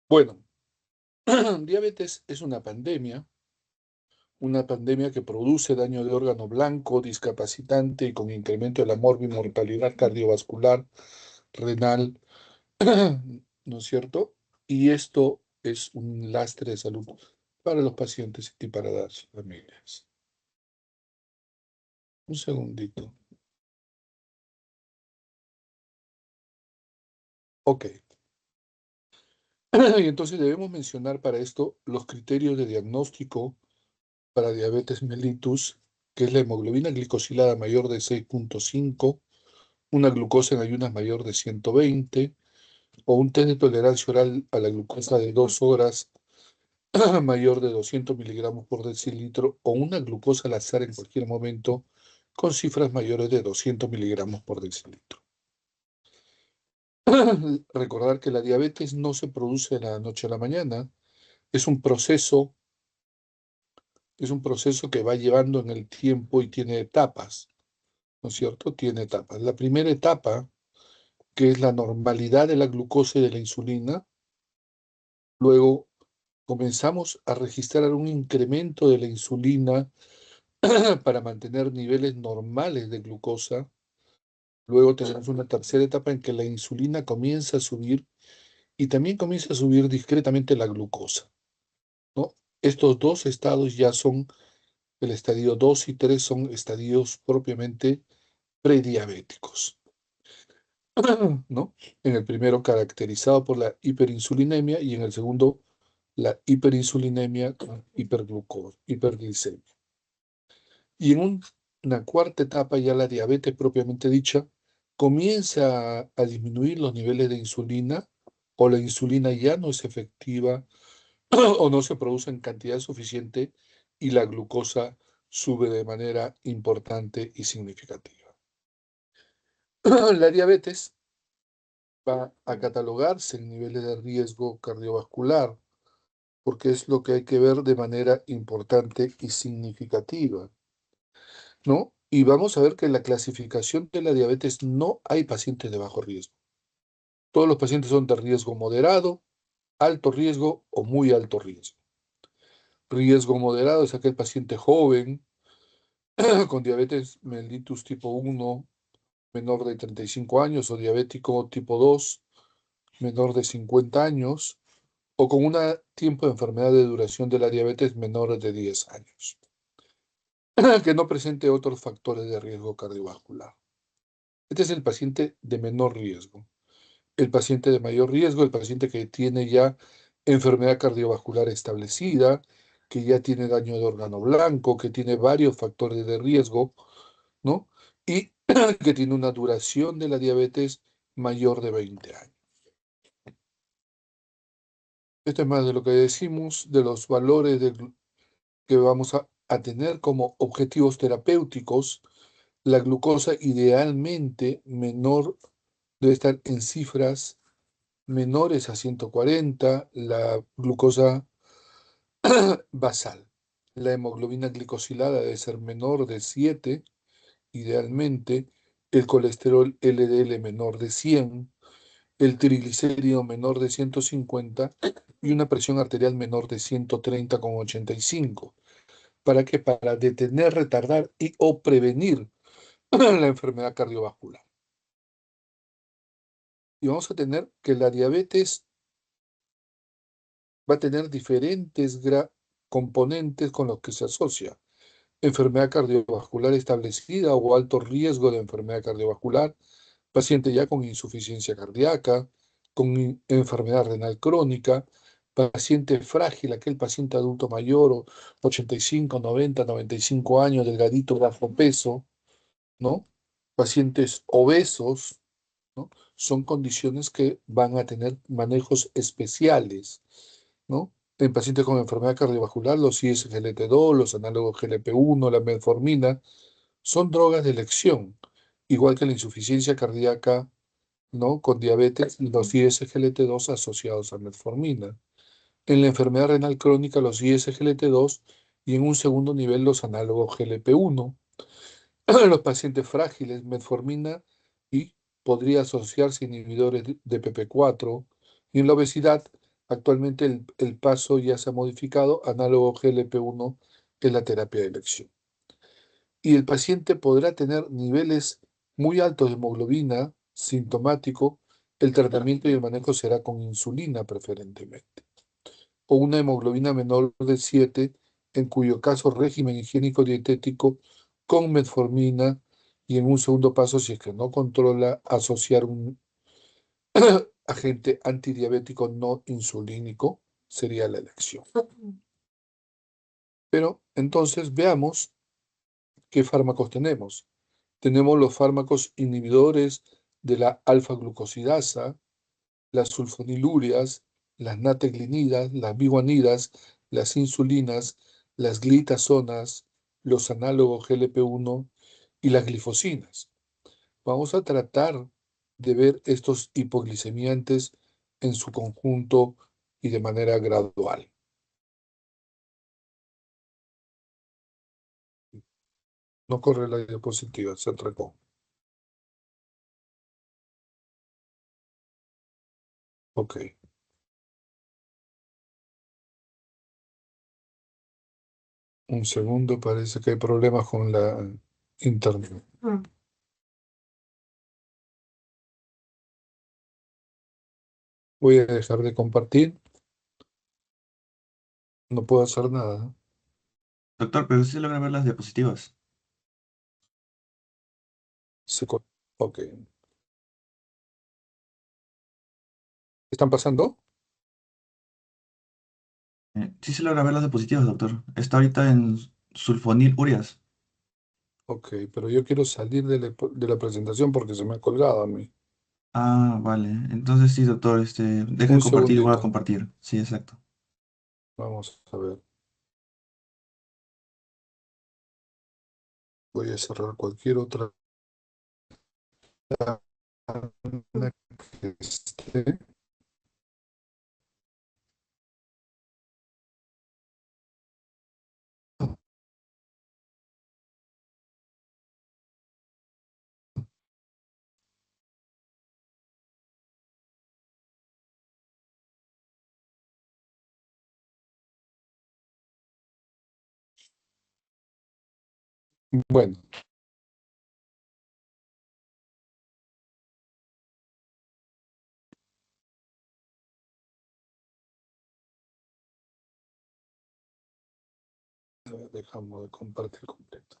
Bueno, diabetes es una pandemia que produce daño de órgano blanco, discapacitante y con incremento de la mortalidad cardiovascular, renal, ¿no es cierto? Y esto es un lastre de salud para los pacientes y para las familias. Un segundito. Ok. Y entonces debemos mencionar para esto los criterios de diagnóstico para diabetes mellitus, que es la hemoglobina glicosilada mayor de 6,5, una glucosa en ayunas mayor de 120, o un test de tolerancia oral a la glucosa de 2 horas mayor de 200 miligramos por decilitro, o una glucosa al azar en cualquier momento con cifras mayores de 200 miligramos por decilitro. Recordar que la diabetes no se produce de la noche a la mañana, es un proceso, es un proceso que va llevando en el tiempo y tiene etapas, ¿no es cierto? Tiene etapas. La primera etapa, que es la normalidad de la glucosa y de la insulina, luego comenzamos a registrar un incremento de la insulina para mantener niveles normales de glucosa. Luego tenemos una tercera etapa en que la insulina comienza a subir y también comienza a subir discretamente la glucosa, ¿no? Estos dos estados ya son, el estadio 2 y 3 son estadios propiamente prediabéticos, ¿no? En el primero caracterizado por la hiperinsulinemia y en el segundo la hiperinsulinemia con hiperglicemia. Y en una cuarta etapa, ya la diabetes propiamente dicha, comienza a disminuir los niveles de insulina o la insulina ya no es efectiva o no se produce en cantidad suficiente y la glucosa sube de manera importante y significativa. La diabetes va a catalogarse en niveles de riesgo cardiovascular porque es lo que hay que ver de manera importante y significativa, ¿no? Y vamos a ver que en la clasificación de la diabetes no hay pacientes de bajo riesgo. Todos los pacientes son de riesgo moderado, alto riesgo o muy alto riesgo. Riesgo moderado es aquel paciente joven con diabetes mellitus tipo 1 menor de 35 años o diabético tipo 2 menor de 50 años o con un tiempo de enfermedad de duración de la diabetes menor de 10 años, que no presente otros factores de riesgo cardiovascular. Este es el paciente de menor riesgo. El paciente de mayor riesgo, el paciente que tiene ya enfermedad cardiovascular establecida, que ya tiene daño de órgano blanco, que tiene varios factores de riesgo, ¿no? Y que tiene una duración de la diabetes mayor de 20 años. Esto es más de lo que decimos, de los valores que vamos a tener como objetivos terapéuticos. La glucosa idealmente menor debe estar en cifras menores a 140, la glucosa basal. La hemoglobina glicosilada debe ser menor de 7, idealmente. El colesterol LDL menor de 100, el triglicérido menor de 150 y una presión arterial menor de 130,85. ¿Para qué? Para detener, retardar y o prevenir la enfermedad cardiovascular. Y vamos a tener que la diabetes va a tener diferentes componentes con los que se asocia. Enfermedad cardiovascular establecida o alto riesgo de enfermedad cardiovascular, paciente ya con insuficiencia cardíaca, con enfermedad renal crónica, paciente frágil, aquel paciente adulto mayor, o 85, 90, 95 años, delgadito, bajo peso, ¿no? Pacientes obesos, ¿no? Son condiciones que van a tener manejos especiales, ¿no? En pacientes con enfermedad cardiovascular, los ISGLT2, los análogos GLP-1, la metformina, son drogas de elección, igual que la insuficiencia cardíaca, ¿no? Con diabetes y los ISGLT2 asociados a metformina. En la enfermedad renal crónica, los ISGLT2 y en un segundo nivel los análogos GLP-1. los pacientes frágiles, metformina, y podría asociarse a inhibidores de PP4. Y en la obesidad, actualmente el paso ya se ha modificado, análogo GLP-1 en la terapia de elección. Y el paciente podrá tener niveles muy altos de hemoglobina sintomático. El tratamiento y el manejo será con insulina preferentemente, o una hemoglobina menor de 7, en cuyo caso régimen higiénico dietético con metformina, y en un segundo paso, si es que no controla, asociar un agente antidiabético no insulínico sería la elección. Pero entonces veamos qué fármacos tenemos. Tenemos los fármacos inhibidores de la alfa-glucosidasa, las sulfonilurias, las nateglinidas, las biguanidas, las insulinas, las glitazonas, los análogos GLP-1 y las glifosinas. Vamos a tratar de ver estos hipoglicemiantes en su conjunto y de manera gradual. No corre la diapositiva, se atracó. Ok. Un segundo, parece que hay problemas con la internet. Voy a dejar de compartir. No puedo hacer nada. Doctor, pero sí se logra ver las diapositivas. Ok. ¿Están pasando? Sí se logra ver las diapositivas, doctor. Está ahorita en sulfonilurias. Ok, pero yo quiero salir de la presentación porque se me ha colgado a mí. Ah, vale. Entonces sí, doctor, deje de Un compartir y voy a segundito. compartir. Sí, exacto. Vamos a ver. Voy a cerrar cualquier otra que esté. Bueno, dejamos de compartir completo.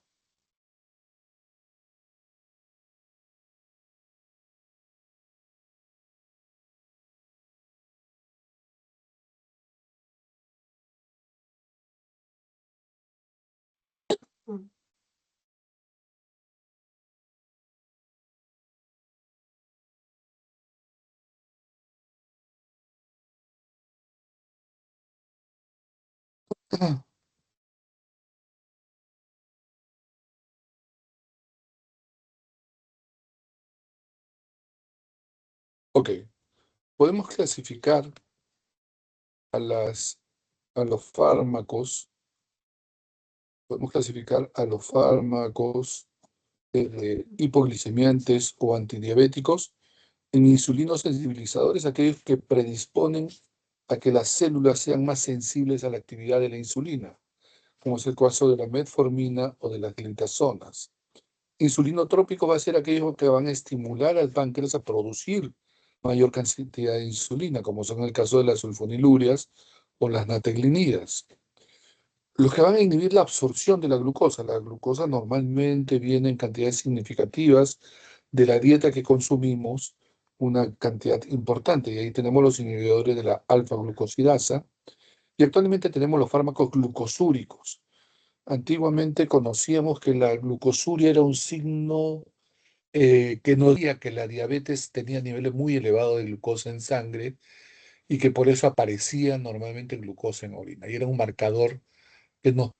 Ok, podemos clasificar a los fármacos, hipoglicemiantes o antidiabéticos en insulinos sensibilizadores, aquellos que predisponen a que las células sean más sensibles a la actividad de la insulina, como es el caso de la metformina o de las glitazonas. Insulinotrópico va a ser aquellos que van a estimular al páncreas a producir mayor cantidad de insulina, como son el caso de las sulfonilurias o las nateglinidas. Los que van a inhibir la absorción de la glucosa normalmente viene en cantidades significativas de la dieta que consumimos, una cantidad importante, y ahí tenemos los inhibidores de la alfa-glucosidasa, y actualmente tenemos los fármacos glucosúricos. Antiguamente conocíamos que la glucosuria era un signo que nos decía que la diabetes tenía niveles muy elevados de glucosa en sangre y que por eso aparecía normalmente glucosa en orina. Y era un marcador que nos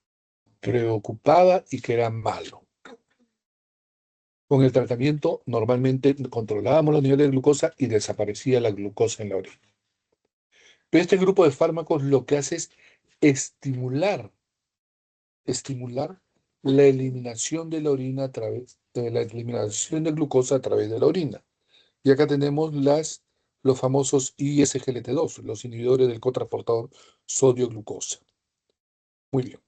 preocupaba y que era malo. Con el tratamiento normalmente controlábamos los niveles de glucosa y desaparecía la glucosa en la orina. Pero este grupo de fármacos lo que hace es estimular, estimular la eliminación de la orina a través de la eliminación de glucosa a través de la orina. Y acá tenemos los famosos ISGLT2, los inhibidores del cotransportador sodio-glucosa. Muy bien.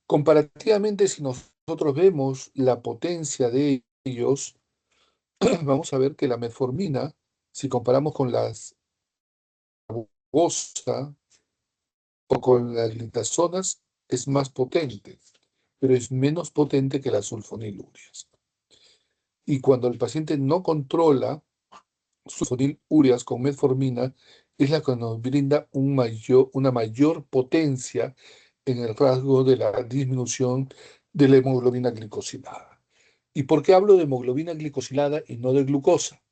Comparativamente, si nosotros vemos la potencia de ellos, vamos a ver que la metformina, si comparamos con las glucosa o con las glitazonas, es más potente, pero es menos potente que las sulfonilurias. Y cuando el paciente no controla sulfonilurias con metformina, es la que nos brinda una mayor potencia en el rasgo de la disminución de la hemoglobina glicosilada. ¿Y por qué hablo de hemoglobina glicosilada y no de glucosa?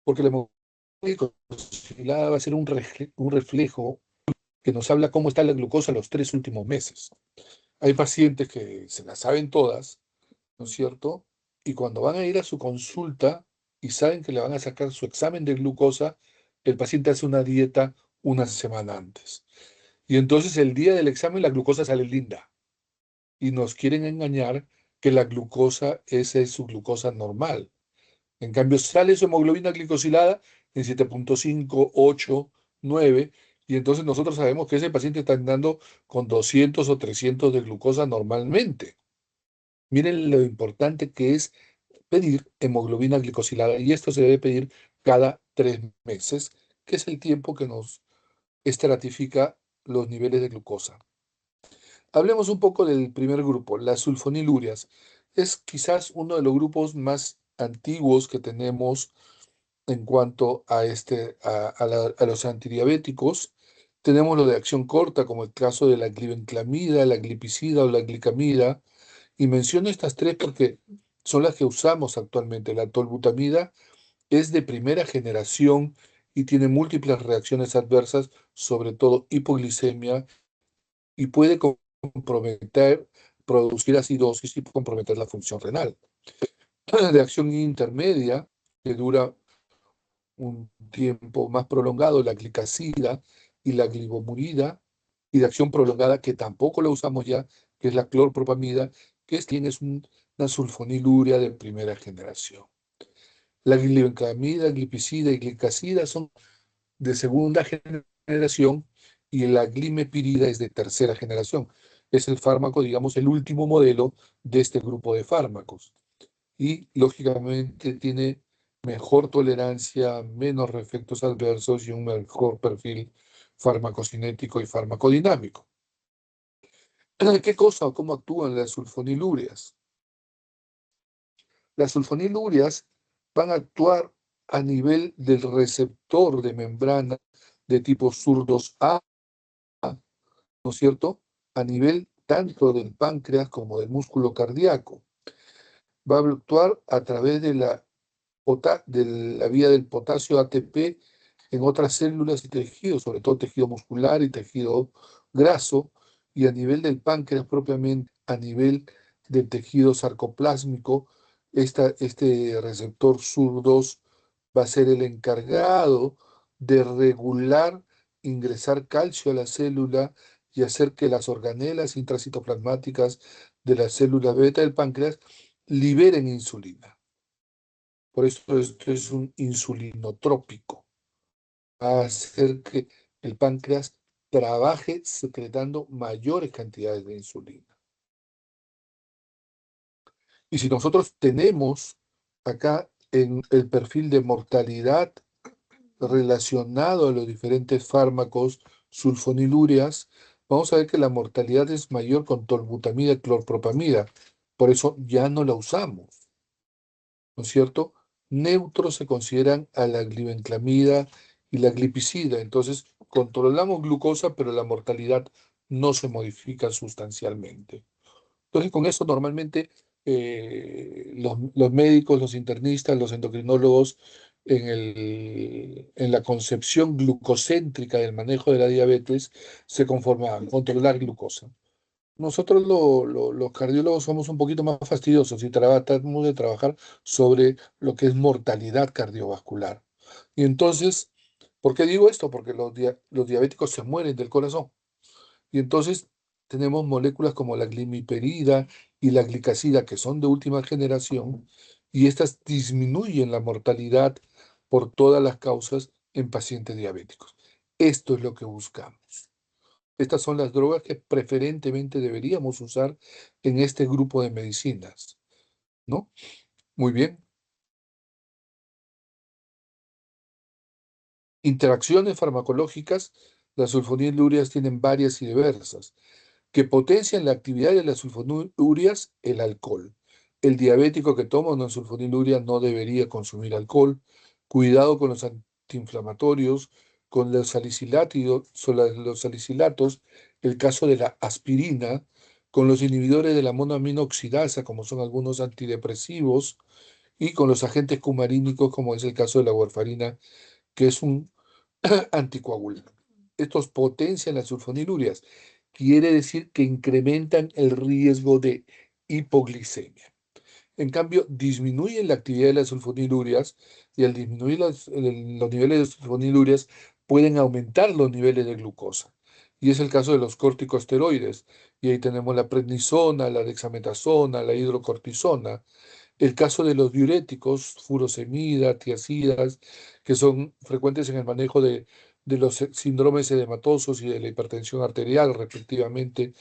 Porque la hemoglobina glicosilada va a ser un reflejo que nos habla cómo está la glucosa los 3 últimos meses. Hay pacientes que se las saben todas, ¿no es cierto? Y cuando van a ir a su consulta y saben que le van a sacar su examen de glucosa, el paciente hace una dieta una semana antes. Y entonces el día del examen la glucosa sale linda. Y nos quieren engañar que la glucosa, esa es su glucosa normal. En cambio, sale su hemoglobina glicosilada en 7,5, 8, 9, y entonces nosotros sabemos que ese paciente está andando con 200 o 300 de glucosa normalmente. Miren lo importante que es pedir hemoglobina glicosilada, y esto se debe pedir cada 3 meses, que es el tiempo que nos estratifica los niveles de glucosa. Hablemos un poco del primer grupo, las sulfonilurias. Es quizás uno de los grupos más antiguos que tenemos en cuanto a los antidiabéticos. Tenemos lo de acción corta, como el caso de la glibenclamida, la glipizida o la glicamida. Y menciono estas tres porque son las que usamos actualmente. La tolbutamida es de primera generación y tiene múltiples reacciones adversas, sobre todo hipoglicemia, y puede comprometer, producir acidosis y comprometer la función renal. De acción intermedia, que dura un tiempo más prolongado, la glicacida y la glivomurida, y de acción prolongada, que tampoco la usamos ya, que es la clorpropamida, una sulfoniluria de primera generación. La glibenclamida, glipizida y glicacida son de segunda generación y la glimepirida es de tercera generación. Es el fármaco, digamos, el último modelo de este grupo de fármacos. Y lógicamente tiene mejor tolerancia, menos efectos adversos y un mejor perfil farmacocinético y farmacodinámico. ¿Qué cosa o cómo actúan las sulfonilurias? Las sulfonilurias van a actuar a nivel del receptor de membrana de tipo SUR2A, ¿no es cierto? A nivel tanto del páncreas como del músculo cardíaco. Va a actuar a través de la vía del potasio ATP en otras células y tejidos, sobre todo tejido muscular y tejido graso, y a nivel del páncreas propiamente, a nivel del tejido sarcoplásmico, este receptor SUR2 va a ser el encargado de regular, ingresar calcio a la célula y hacer que las organelas intracitoplasmáticas de la célula beta del páncreas liberen insulina. Por eso esto es un insulinotrópico. Va a hacer que el páncreas trabaje secretando mayores cantidades de insulina. Y si nosotros tenemos acá en el perfil de mortalidad relacionado a los diferentes fármacos sulfonilurias, vamos a ver que la mortalidad es mayor con tolbutamida y clorpropamida. Por eso ya no la usamos, ¿no es cierto? Neutros se consideran a la glibenclamida y la glipizida. Entonces, controlamos glucosa, pero la mortalidad no se modifica sustancialmente. Entonces, con eso normalmente los médicos, los internistas, los endocrinólogos, en la concepción glucocéntrica del manejo de la diabetes, se conforman controlar glucosa. Nosotros los cardiólogos somos un poquito más fastidiosos y tratamos de trabajar sobre lo que es mortalidad cardiovascular. Y entonces, ¿por qué digo esto? Porque los diabéticos se mueren del corazón. Y entonces tenemos moléculas como la glimiperida y la glicazida, que son de última generación, y estas disminuyen la mortalidad por todas las causas en pacientes diabéticos. Esto es lo que buscamos. Estas son las drogas que preferentemente deberíamos usar en este grupo de medicinas, ¿no? Muy bien. Interacciones farmacológicas, las sulfonilurias tienen varias y diversas, que potencian la actividad de las sulfonurias, el alcohol. El diabético que toma una sulfoniluria no debería consumir alcohol. Cuidado con los antiinflamatorios, con los salicilatos, el caso de la aspirina, con los inhibidores de la monoamina oxidasa, como son algunos antidepresivos, y con los agentes cumarínicos, como es el caso de la warfarina, que es un anticoagulante. Estos potencian las sulfonilurias. Quiere decir que incrementan el riesgo de hipoglicemia. En cambio, disminuyen la actividad de las sulfonilurias y al disminuir los niveles de sulfonilurias pueden aumentar los niveles de glucosa. Y es el caso de los corticosteroides. Y ahí tenemos la prednisona, la dexametasona, la hidrocortisona. El caso de los diuréticos, furosemida, tiazidas, que son frecuentes en el manejo de los síndromes edematosos y de la hipertensión arterial, respectivamente.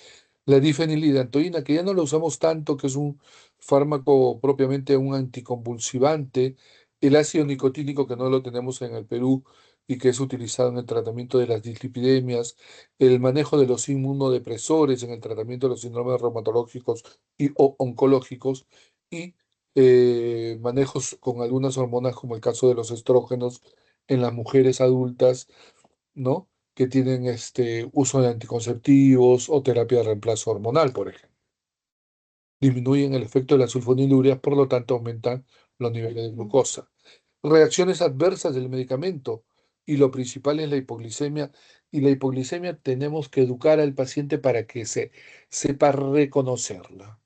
La difenilidantoína, que ya no la usamos tanto, que es un fármaco propiamente un anticonvulsivante. El ácido nicotínico, que no lo tenemos en el Perú y que es utilizado en el tratamiento de las dislipidemias. El manejo de los inmunodepresores en el tratamiento de los síndromes reumatológicos y o oncológicos. Y manejos con algunas hormonas, como el caso de los estrógenos en las mujeres adultas, ¿no? Que tienen uso de anticonceptivos o terapia de reemplazo hormonal, por ejemplo. Disminuyen el efecto de las sulfonilurias, por lo tanto aumentan los niveles de glucosa. Reacciones adversas del medicamento, y lo principal es la hipoglicemia. Y la hipoglicemia tenemos que educar al paciente para que se sepa reconocerla,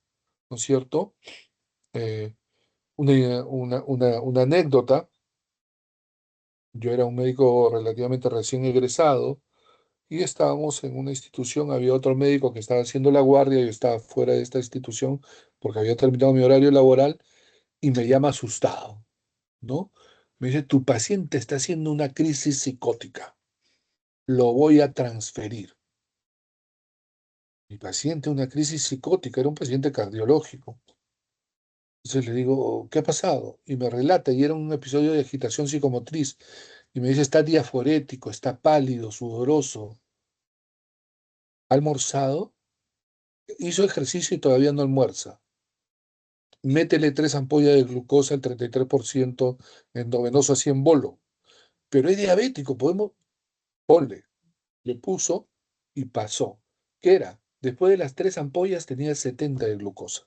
¿no es cierto? Eh, una anécdota: yo era un médico relativamente recién egresado y estábamos en una institución, había otro médico que estaba haciendo la guardia, yo estaba fuera de esta institución porque había terminado mi horario laboral y me llama asustado, ¿no? Me dice: tu paciente está haciendo una crisis psicótica, lo voy a transferir. Mi paciente, una crisis psicótica, era un paciente cardiológico. Entonces le digo: ¿qué ha pasado? Y me relata, y era un episodio de agitación psicomotriz. Y me dice: está diaforético, está pálido, sudoroso, ha almorzado, hizo ejercicio y todavía no almuerza. Métele 3 ampollas de glucosa al 33% endovenoso así en bolo. Pero es diabético, podemos, ponle. Le puso y pasó. ¿Qué era? Después de las 3 ampollas tenía 70 de glucosa.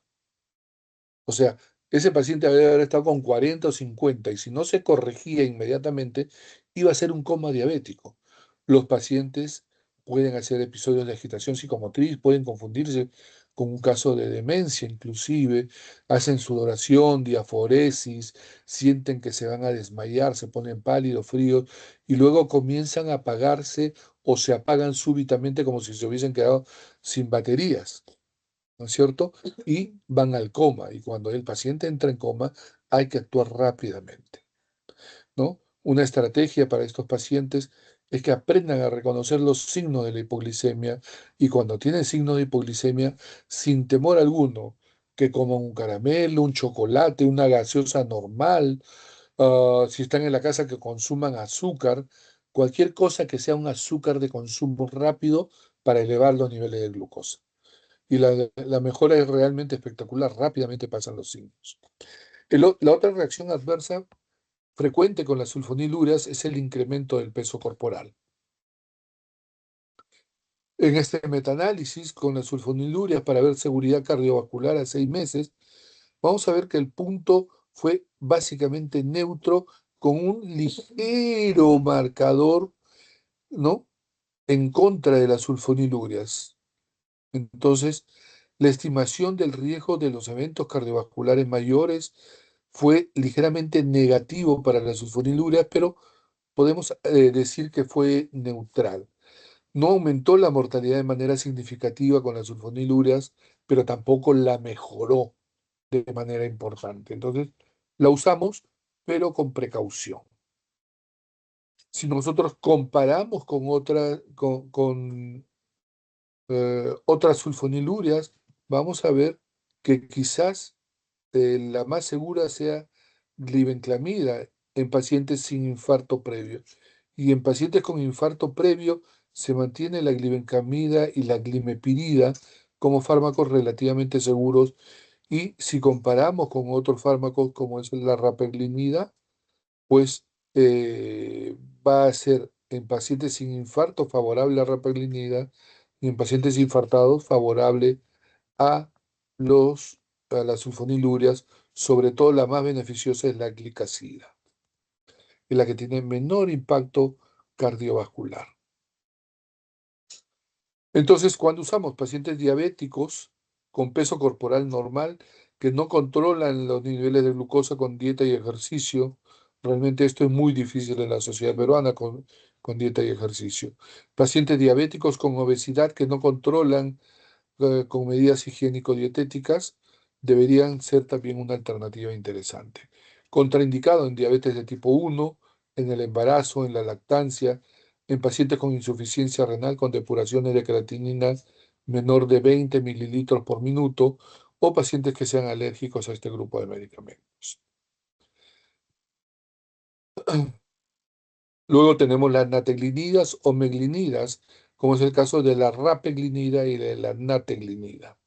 O sea, ese paciente debe haber estado con 40 o 50 y si no se corregía inmediatamente, iba a ser un coma diabético. Los pacientes pueden hacer episodios de agitación psicomotriz, pueden confundirse con un caso de demencia inclusive, hacen sudoración, diaforesis, sienten que se van a desmayar, se ponen pálidos, fríos y luego comienzan a apagarse o se apagan súbitamente como si se hubiesen quedado sin baterías, ¿no es cierto? Y van al coma. Y cuando el paciente entra en coma, hay que actuar rápidamente, ¿no? Una estrategia para estos pacientes es que aprendan a reconocer los signos de la hipoglicemia y cuando tienen signos de hipoglicemia, sin temor alguno, que coman un caramelo, un chocolate, una gaseosa normal, si están en la casa, que consuman azúcar, cualquier cosa que sea un azúcar de consumo rápido para elevar los niveles de glucosa. Y la mejora es realmente espectacular, rápidamente pasan los signos. La otra reacción adversa frecuente con las sulfonilurias es el incremento del peso corporal. En este metaanálisis con las sulfonilurias para ver seguridad cardiovascular a 6 meses, vamos a ver que el punto fue básicamente neutro con un ligero marcador, ¿no?, en contra de las sulfonilurias. Entonces, la estimación del riesgo de los eventos cardiovasculares mayores fue ligeramente negativo para las sulfonilureas, pero podemos decir que fue neutral. No aumentó la mortalidad de manera significativa con las sulfonilúreas, pero tampoco la mejoró de manera importante. Entonces, la usamos, pero con precaución. Si nosotros comparamos con otras sulfonilurias, vamos a ver que quizás la más segura sea glibenclamida en pacientes sin infarto previo. Y en pacientes con infarto previo se mantiene la glibenclamida y la glimepirida como fármacos relativamente seguros. Y si comparamos con otros fármacos como es la rapaglinida, pues eh, va a ser en pacientes sin infarto favorable a la rapaglinida y en pacientes infartados favorable a a las sulfonilurias, sobre todo la más beneficiosa es la glicazida, es la que tiene menor impacto cardiovascular. Entonces, cuando usamos pacientes diabéticos con peso corporal normal que no controlan los niveles de glucosa con dieta y ejercicio, realmente esto es muy difícil en la sociedad peruana con dieta y ejercicio. Pacientes diabéticos con obesidad que no controlan con medidas higiénico-dietéticas deberían ser también una alternativa interesante. Contraindicado en diabetes de tipo 1, en el embarazo, en la lactancia, en pacientes con insuficiencia renal con depuraciones de creatinina menor de 20 mililitros por minuto o pacientes que sean alérgicos a este grupo de medicamentos. Luego tenemos las nateglinidas o meglinidas, como es el caso de la rapeglinida y de la nateglinida.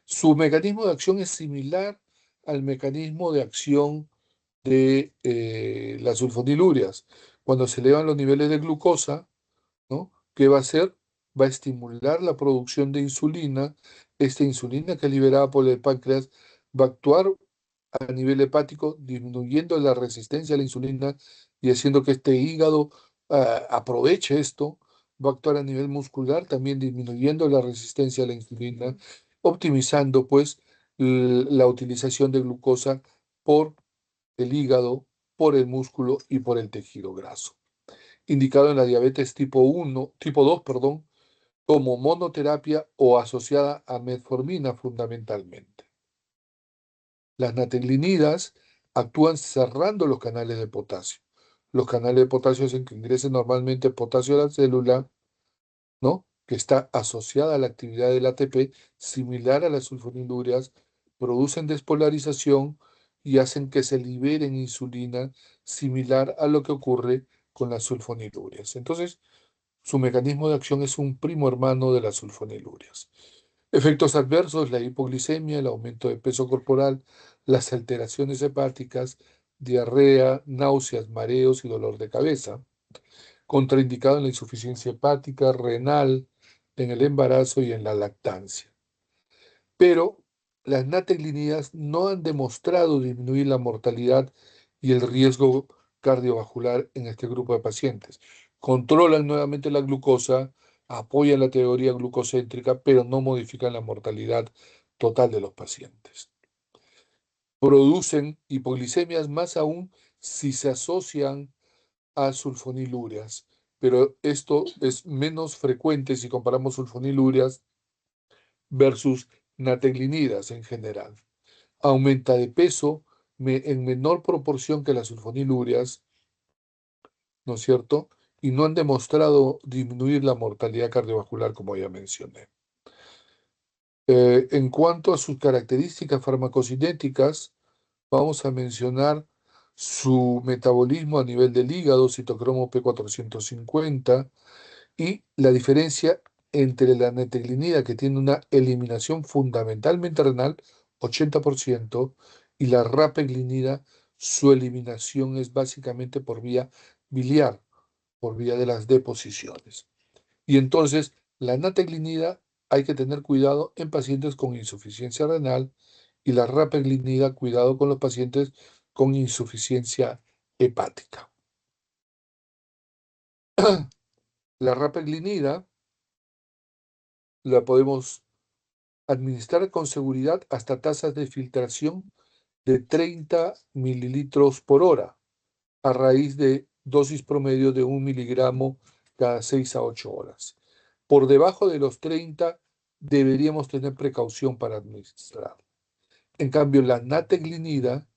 Su mecanismo de acción es similar al mecanismo de acción de las sulfonilurias. Cuando se elevan los niveles de glucosa, ¿no? ¿Qué va a hacer? Va a estimular la producción de insulina. Esta insulina que es liberada por el páncreas va a actuar a nivel hepático, disminuyendo la resistencia a la insulina y haciendo que este hígado aproveche esto. Va a actuar a nivel muscular, también disminuyendo la resistencia a la insulina, optimizando pues la utilización de glucosa por el hígado, por el músculo y por el tejido graso. Indicado en la diabetes tipo 2, perdón, como monoterapia o asociada a metformina fundamentalmente. Las natriglinidas actúan cerrando los canales de potasio. Los canales de potasio hacen que ingrese normalmente potasio a la célula, ¿no? Que está asociada a la actividad del ATP, similar a las sulfonilurias, producen despolarización y hacen que se liberen insulina, similar a lo que ocurre con las sulfonilurias. Entonces, su mecanismo de acción es un primo hermano de las sulfonilurias. Efectos adversos: la hipoglicemia, el aumento de peso corporal, las alteraciones hepáticas, diarrea, náuseas, mareos y dolor de cabeza. Contraindicado en la insuficiencia hepática, renal, en el embarazo y en la lactancia. Pero las natriglinidas no han demostrado disminuir la mortalidad y el riesgo cardiovascular en este grupo de pacientes. Controlan nuevamente la glucosa, apoyan la teoría glucocéntrica, pero no modifican la mortalidad total de los pacientes. Producen hipoglicemias más aún si se asocian a sulfonilurias, pero esto es menos frecuente si comparamos sulfonilurias versus natriglinidas en general. Aumenta de peso en menor proporción que las sulfonilurias, ¿no es cierto? Y no han demostrado disminuir la mortalidad cardiovascular, como ya mencioné. En cuanto a sus características farmacocinéticas, vamos a mencionar su metabolismo a nivel del hígado, citocromo P450, y la diferencia entre la neteglinida, que tiene una eliminación fundamentalmente renal, 80%, y la rapeglinida, su eliminación es básicamente por vía biliar, por vía de las deposiciones. Y entonces, la nateglinida hay que tener cuidado en pacientes con insuficiencia renal y la rapeglinida, cuidado con los pacientes con insuficiencia hepática. La rapeglinida la podemos administrar con seguridad hasta tasas de filtración de 30 mililitros por hora, a raíz de dosis promedio de 1 miligramo cada 6 a 8 horas. Por debajo de los 30 deberíamos tener precaución para administrar. En cambio, la nateclinida,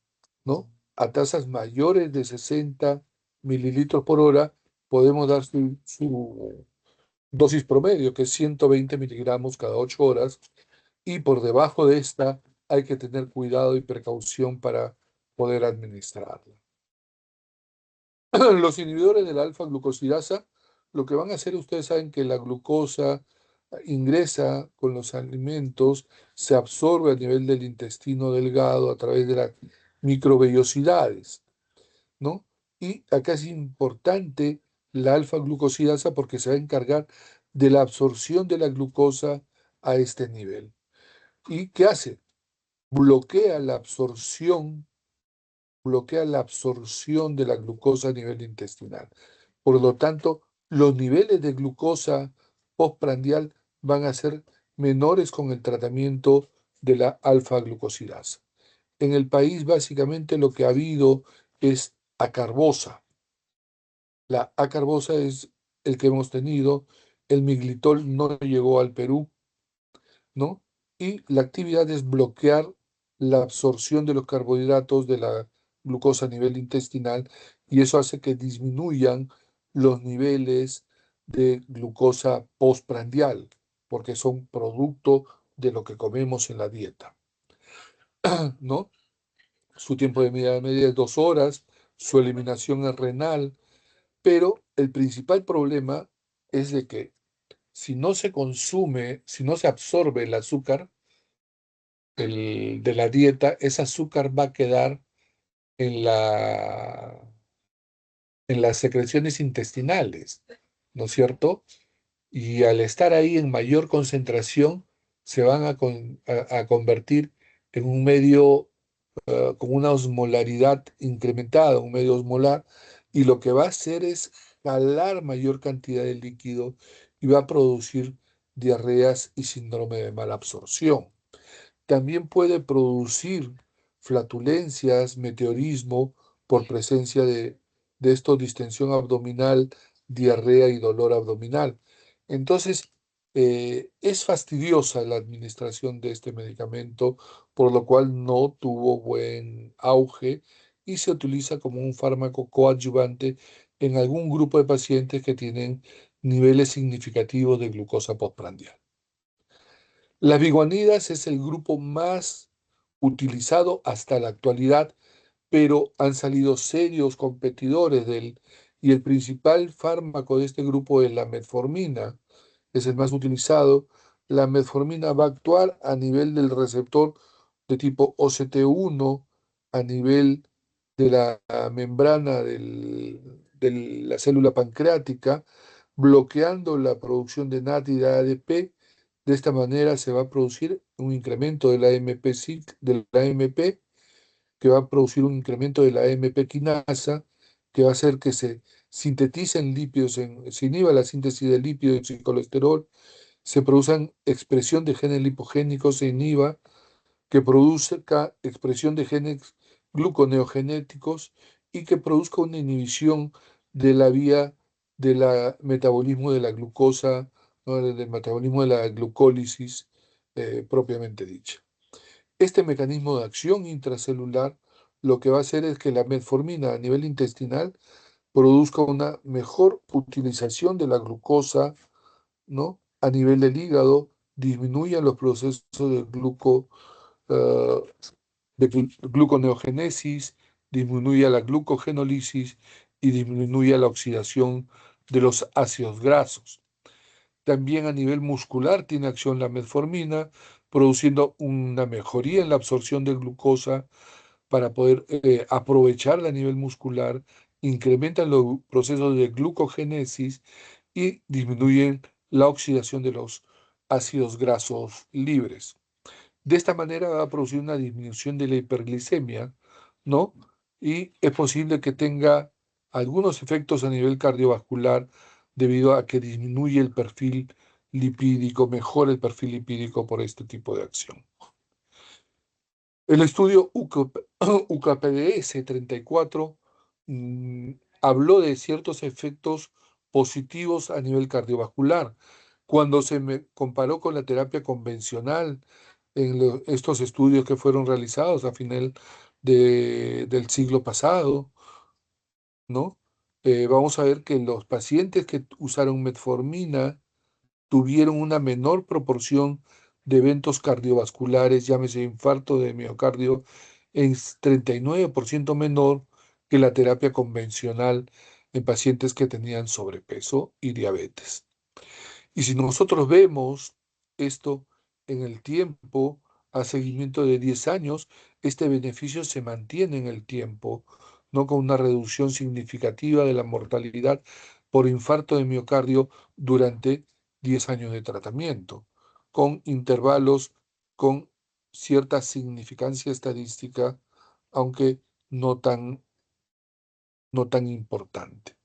¿no? A tasas mayores de 60 mililitros por hora, podemos dar su dosis promedio, que es 120 miligramos cada 8 horas, y por debajo de esta hay que tener cuidado y precaución para poder administrarla. Los inhibidores de la alfa-glucosidasa, lo que van a hacer, ustedes saben que la glucosa ingresa con los alimentos, se absorbe a nivel del intestino delgado a través de las microvellosidades, ¿no? Y acá es importante la alfa-glucosidasa porque se va a encargar de la absorción de la glucosa a este nivel. ¿Y qué hace? Bloquea la absorción, bloquea la absorción de la glucosa a nivel intestinal. Por lo tanto, los niveles de glucosa postprandial van a ser menores con el tratamiento de la alfa-glucosidasa. En el país, básicamente, lo que ha habido es acarbosa. La acarbosa es el que hemos tenido. El miglitol no llegó al Perú, ¿no? Y la actividad es bloquear la absorción de los carbohidratos de la glucosa a nivel intestinal y eso hace que disminuyan los niveles de glucosa postprandial, porque son producto de lo que comemos en la dieta, ¿no? Su tiempo de media es 2 horas, su eliminación es renal, pero el principal problema es de que si no se consume, si no se absorbe el azúcar, de la dieta, ese azúcar va a quedar en en las secreciones intestinales, ¿no es cierto? Y al estar ahí en mayor concentración, se van a convertir en un medio con una osmolaridad incrementada, un medio osmolar, y lo que va a hacer es jalar mayor cantidad de líquido y va a producir diarreas y síndrome de mala absorción. También puede producir flatulencias, meteorismo por presencia de esto, distensión abdominal, diarrea y dolor abdominal. Entonces, es fastidiosa la administración de este medicamento, por lo cual no tuvo buen auge y se utiliza como un fármaco coadyuvante en algún grupo de pacientes que tienen niveles significativos de glucosa postprandial. Las biguanidas es el grupo más utilizado hasta la actualidad, pero han salido serios competidores de él y el principal fármaco de este grupo es la metformina, es el más utilizado. La metformina va a actuar a nivel del receptor de tipo OCT1, a nivel de la membrana de la célula pancreática, bloqueando la producción de NAT y de ADP. De esta manera se va a producir un incremento de la AMP, que va a producir un incremento de la AMP quinasa, que va a hacer que se sinteticen lípidos, se inhiba la síntesis de lípidos y colesterol, se produzcan expresión de genes lipogénicos, se inhiba, que produzca expresión de genes gluconeogenéticos y que produzca una inhibición de la vía del metabolismo de la glucosa, ¿no? Del metabolismo de la glucólisis propiamente dicha. Este mecanismo de acción intracelular lo que va a hacer es que la metformina a nivel intestinal produzca una mejor utilización de la glucosa, ¿no? A nivel del hígado, disminuyan los procesos eh, de gluconeogénesis, disminuya la glucogenólisis y disminuya la oxidación de los ácidos grasos. También a nivel muscular tiene acción la metformina, produciendo una mejoría en la absorción de glucosa para poder aprovecharla a nivel muscular, incrementan los procesos de glucogénesis y disminuyen la oxidación de los ácidos grasos libres. De esta manera va a producir una disminución de la hiperglicemia, ¿no? Y es posible que tenga algunos efectos a nivel cardiovascular debido a que disminuye el perfil lipídico, mejora el perfil lipídico por este tipo de acción. El estudio UKPDS 34 habló de ciertos efectos positivos a nivel cardiovascular, Cuando se me comparó con la terapia convencional en estos estudios que fueron realizados a final del siglo pasado, ¿no? Vamos a ver que los pacientes que usaron metformina tuvieron una menor proporción de eventos cardiovasculares, llámese infarto de miocardio, en 39% menor que la terapia convencional en pacientes que tenían sobrepeso y diabetes. Y si nosotros vemos esto en el tiempo, a seguimiento de 10 años, este beneficio se mantiene en el tiempo, no con una reducción significativa de la mortalidad por infarto de miocardio durante 10 años de tratamiento, con intervalos con cierta significancia estadística, aunque no tan, no tan importante.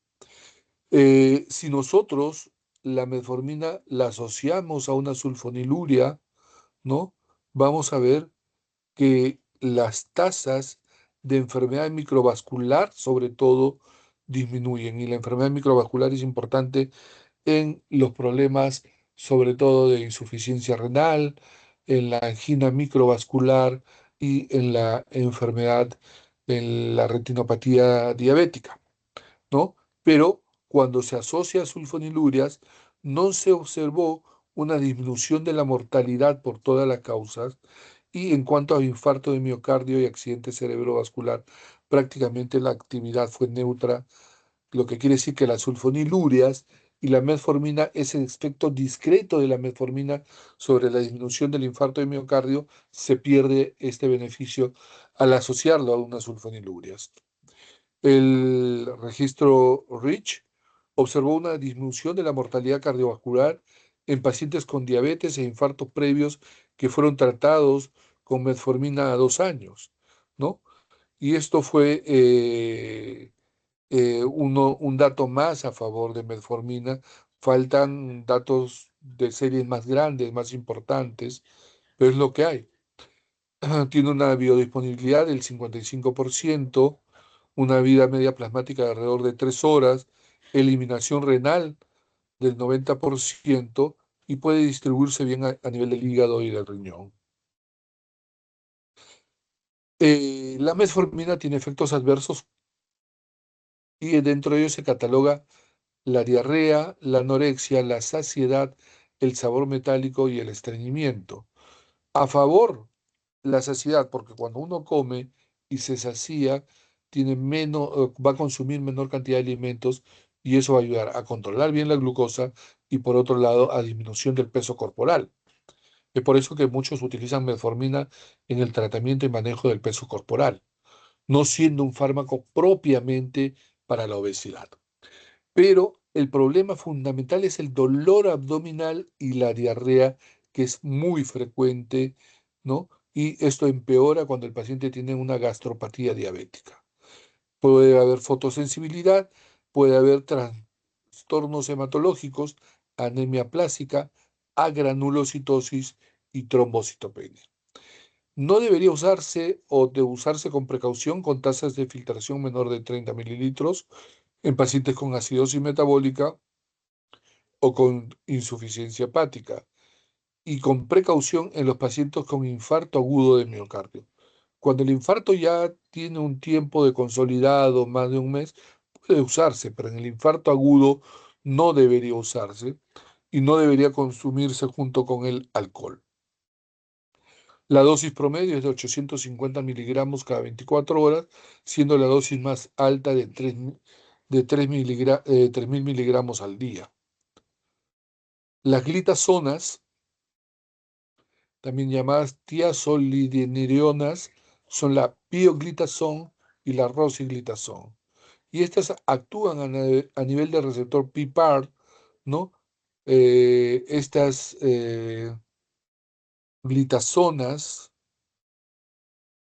Si nosotros la metformina la asociamos a una sulfoniluria, ¿no? Vamos a ver que las tasas de enfermedad microvascular, sobre todo, disminuyen. Y la enfermedad microvascular es importante en los problemas, sobre todo de insuficiencia renal, en la angina microvascular y en la enfermedad, en la retinopatía diabética, ¿no? Pero cuando se asocia a sulfonilurias, no se observó una disminución de la mortalidad por todas las causas y en cuanto a infarto de miocardio y accidente cerebrovascular, prácticamente la actividad fue neutra, lo que quiere decir que las sulfonilurias y la metformina, ese efecto discreto de la metformina sobre la disminución del infarto de miocardio, se pierde este beneficio al asociarlo a unas sulfonilurias. El registro REACH observó una disminución de la mortalidad cardiovascular en pacientes con diabetes e infartos previos que fueron tratados con metformina a 2 años, ¿no? Y esto fue un dato más a favor de metformina. Faltan datos de series más grandes, más importantes, pero es lo que hay. Tiene una biodisponibilidad del 55%, una vida media plasmática de alrededor de 3 horas, eliminación renal del 90% y puede distribuirse bien a nivel del hígado y del riñón. La metformina tiene efectos adversos y dentro de ellos se cataloga la diarrea, la anorexia, la saciedad, el sabor metálico y el estreñimiento. A favor, la saciedad, porque cuando uno come y se sacía, tiene menos, va a consumir menor cantidad de alimentos y eso va a ayudar a controlar bien la glucosa y por otro lado a disminución del peso corporal. Es por eso que muchos utilizan metformina en el tratamiento y manejo del peso corporal, no siendo un fármaco propiamente para la obesidad. Pero el problema fundamental es el dolor abdominal y la diarrea, que es muy frecuente, ¿no? Y esto empeora cuando el paciente tiene una gastropatía diabética. Puede haber fotosensibilidad, puede haber trastornos hematológicos, anemia plástica, agranulocitosis y trombocitopenia. No debería usarse o de usarse con precaución con tasas de filtración menor de 30 mililitros en pacientes con acidosis metabólica o con insuficiencia hepática y con precaución en los pacientes con infarto agudo de miocardio. Cuando el infarto ya tiene un tiempo de consolidado, más de un mes, puede usarse, pero en el infarto agudo no debería usarse y no debería consumirse junto con el alcohol. La dosis promedio es de 850 miligramos cada 24 horas, siendo la dosis más alta de 3.000 miligramos al día. Las glitazonas, también llamadas tiazolidinirionas, son la pioglitazón y la rosiglitazón. Y estas actúan a nivel del receptor PPAR, ¿no? Estas glitazonas,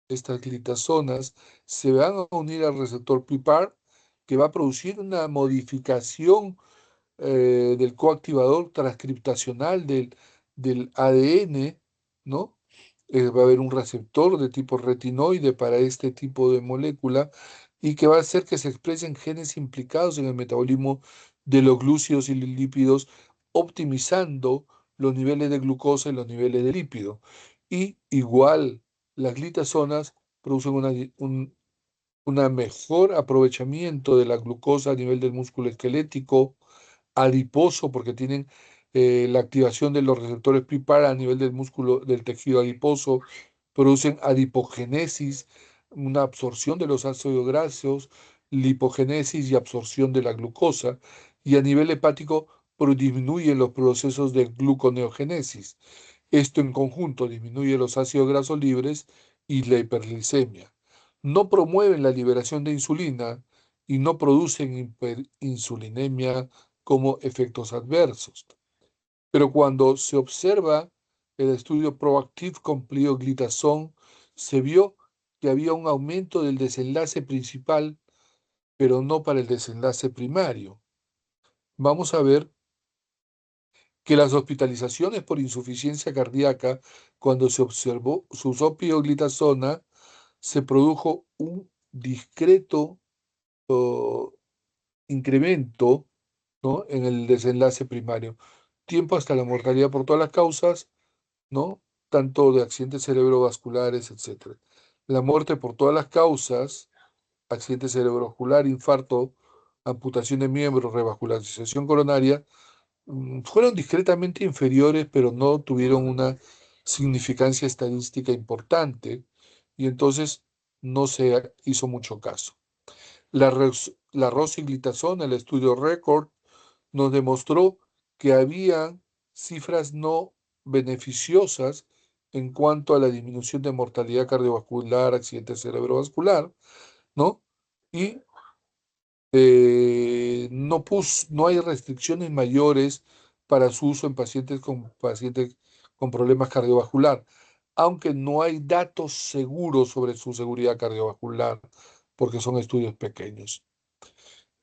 estas glitazonas se van a unir al receptor PPAR que va a producir una modificación del coactivador transcriptacional del ADN, ¿no? Va a haber un receptor de tipo retinoide para este tipo de molécula y que va a hacer que se expresen genes implicados en el metabolismo de los glúcidos y lípidos optimizando los niveles de glucosa y los niveles de lípido. Y igual, las glitazonas producen una mejor aprovechamiento de la glucosa a nivel del músculo esquelético, adiposo, porque tienen la activación de los receptores PPAR a nivel del músculo, del tejido adiposo, producen adipogénesis, una absorción de los ácidos grasos, lipogénesis y absorción de la glucosa, y a nivel hepático disminuyen los procesos de gluconeogénesis. Esto en conjunto disminuye los ácidos grasos libres y la hiperglicemia. No promueven la liberación de insulina y no producen hiperinsulinemia como efectos adversos. Pero cuando se observa el estudio Proactive con plioglitazón, se vio que había un aumento del desenlace principal, pero no para el desenlace primario. Vamos a ver que las hospitalizaciones por insuficiencia cardíaca, cuando se usó pioglitazona, se produjo un discreto oh, incremento, ¿no?, en el desenlace primario. Tiempo hasta la mortalidad por todas las causas, ¿no? Tanto de accidentes cerebrovasculares, etcétera. La muerte por todas las causas, accidente cerebrovascular, infarto, amputación de miembros, revascularización coronaria, fueron discretamente inferiores, pero no tuvieron una significancia estadística importante y entonces no se hizo mucho caso. La rosiglitazona, el estudio RECORD, nos demostró que había cifras no beneficiosas en cuanto a la disminución de mortalidad cardiovascular, accidente cerebrovascular, ¿no? Y no hay restricciones mayores para su uso en pacientes con problemas cardiovascular, aunque no hay datos seguros sobre su seguridad cardiovascular, porque son estudios pequeños.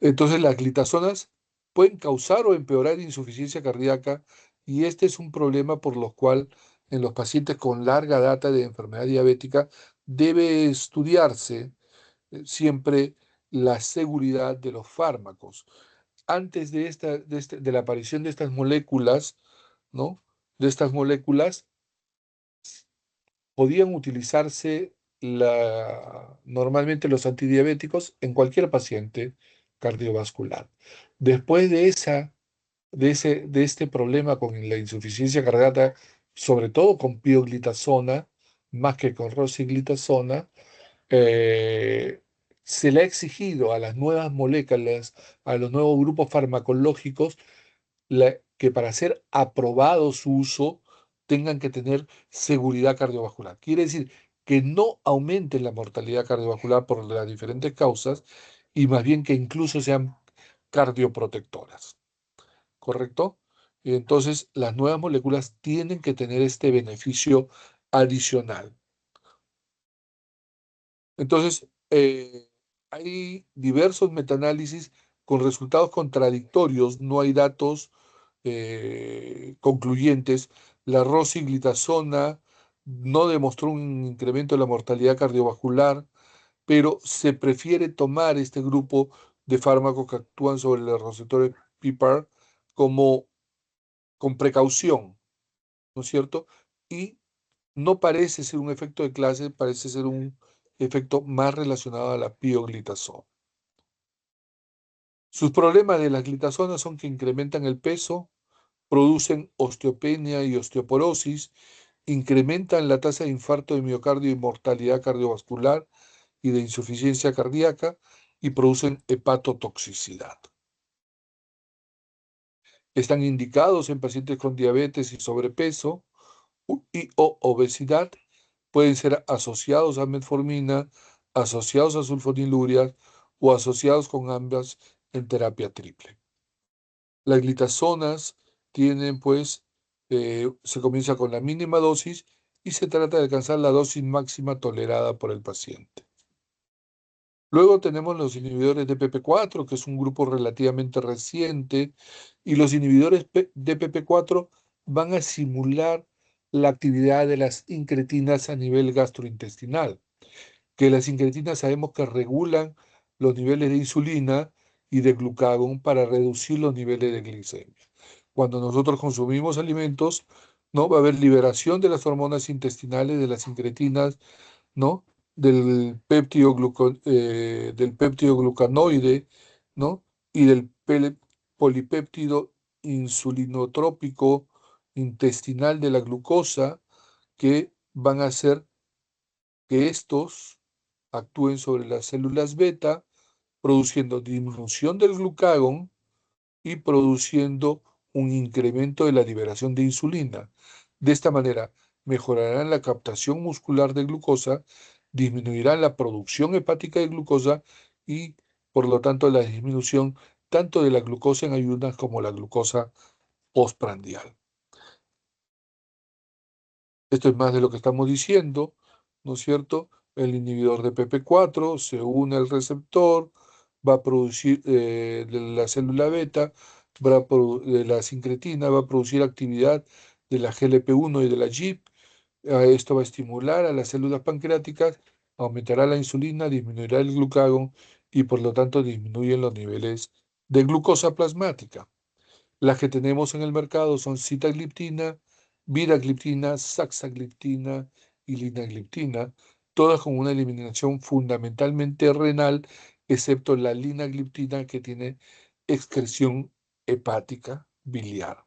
Entonces, las glitazonas pueden causar o empeorar insuficiencia cardíaca y este es un problema por lo cual en los pacientes con larga data de enfermedad diabética debe estudiarse siempre la seguridad de los fármacos. Antes de la aparición de estas moléculas, ¿no? De estas moléculas podían utilizarse normalmente los antidiabéticos en cualquier paciente cardiovascular. Después de este problema con la insuficiencia cardíaca, sobre todo con pioglitazona, más que con rosiglitazona, eh, se le ha exigido a las nuevas moléculas, a los nuevos grupos farmacológicos, que para ser aprobado su uso tengan que tener seguridad cardiovascular. Quiere decir que no aumenten la mortalidad cardiovascular por las diferentes causas y más bien que incluso sean cardioprotectoras. ¿Correcto? Entonces, las nuevas moléculas tienen que tener este beneficio adicional. Entonces, hay diversos metaanálisis con resultados contradictorios, no hay datos concluyentes. La rosiglitazona no demostró un incremento de la mortalidad cardiovascular, pero se prefiere tomar este grupo de fármacos que actúan sobre los receptores PPAR como con precaución, ¿no es cierto? Y no parece ser un efecto de clase, parece ser un efecto más relacionado a la pioglitazona. Sus problemas de las glitazonas son que incrementan el peso, producen osteopenia y osteoporosis, incrementan la tasa de infarto de miocardio y mortalidad cardiovascular y de insuficiencia cardíaca y producen hepatotoxicidad. Están indicados en pacientes con diabetes y sobrepeso o obesidad, pueden ser asociados a metformina, asociados a sulfonilurias o asociados con ambas en terapia triple. Las glitazonas tienen, pues, se comienza con la mínima dosis y se trata de alcanzar la dosis máxima tolerada por el paciente. Luego tenemos los inhibidores de PP4, que es un grupo relativamente reciente, y los inhibidores de PP4 van a simular la actividad de las incretinas a nivel gastrointestinal, que las incretinas sabemos que regulan los niveles de insulina y de glucagón para reducir los niveles de glicemia. Cuando nosotros consumimos alimentos, ¿no? Va a haber liberación de las hormonas intestinales, de las incretinas, ¿no? Del péptido glucanoide, ¿no? Y del polipéptido insulinotrópico intestinal de la glucosa, que van a hacer que estos actúen sobre las células beta, produciendo disminución del glucagón y produciendo un incremento de la liberación de insulina. De esta manera, mejorarán la captación muscular de glucosa, disminuirán la producción hepática de glucosa y, por lo tanto, la disminución tanto de la glucosa en ayunas como la glucosa postprandial. Esto es más de lo que estamos diciendo, ¿no es cierto? El inhibidor de PP4 se une al receptor, va a producir de la célula beta, de la sincretina, va a producir actividad de la GLP-1 y de la GIP. Esto va a estimular a las células pancreáticas, aumentará la insulina, disminuirá el glucagón y por lo tanto disminuyen los niveles de glucosa plasmática. Las que tenemos en el mercado son sitagliptina, viragliptina, saxagliptina y linagliptina, todas con una eliminación fundamentalmente renal, excepto la linagliptina que tiene excreción hepática biliar.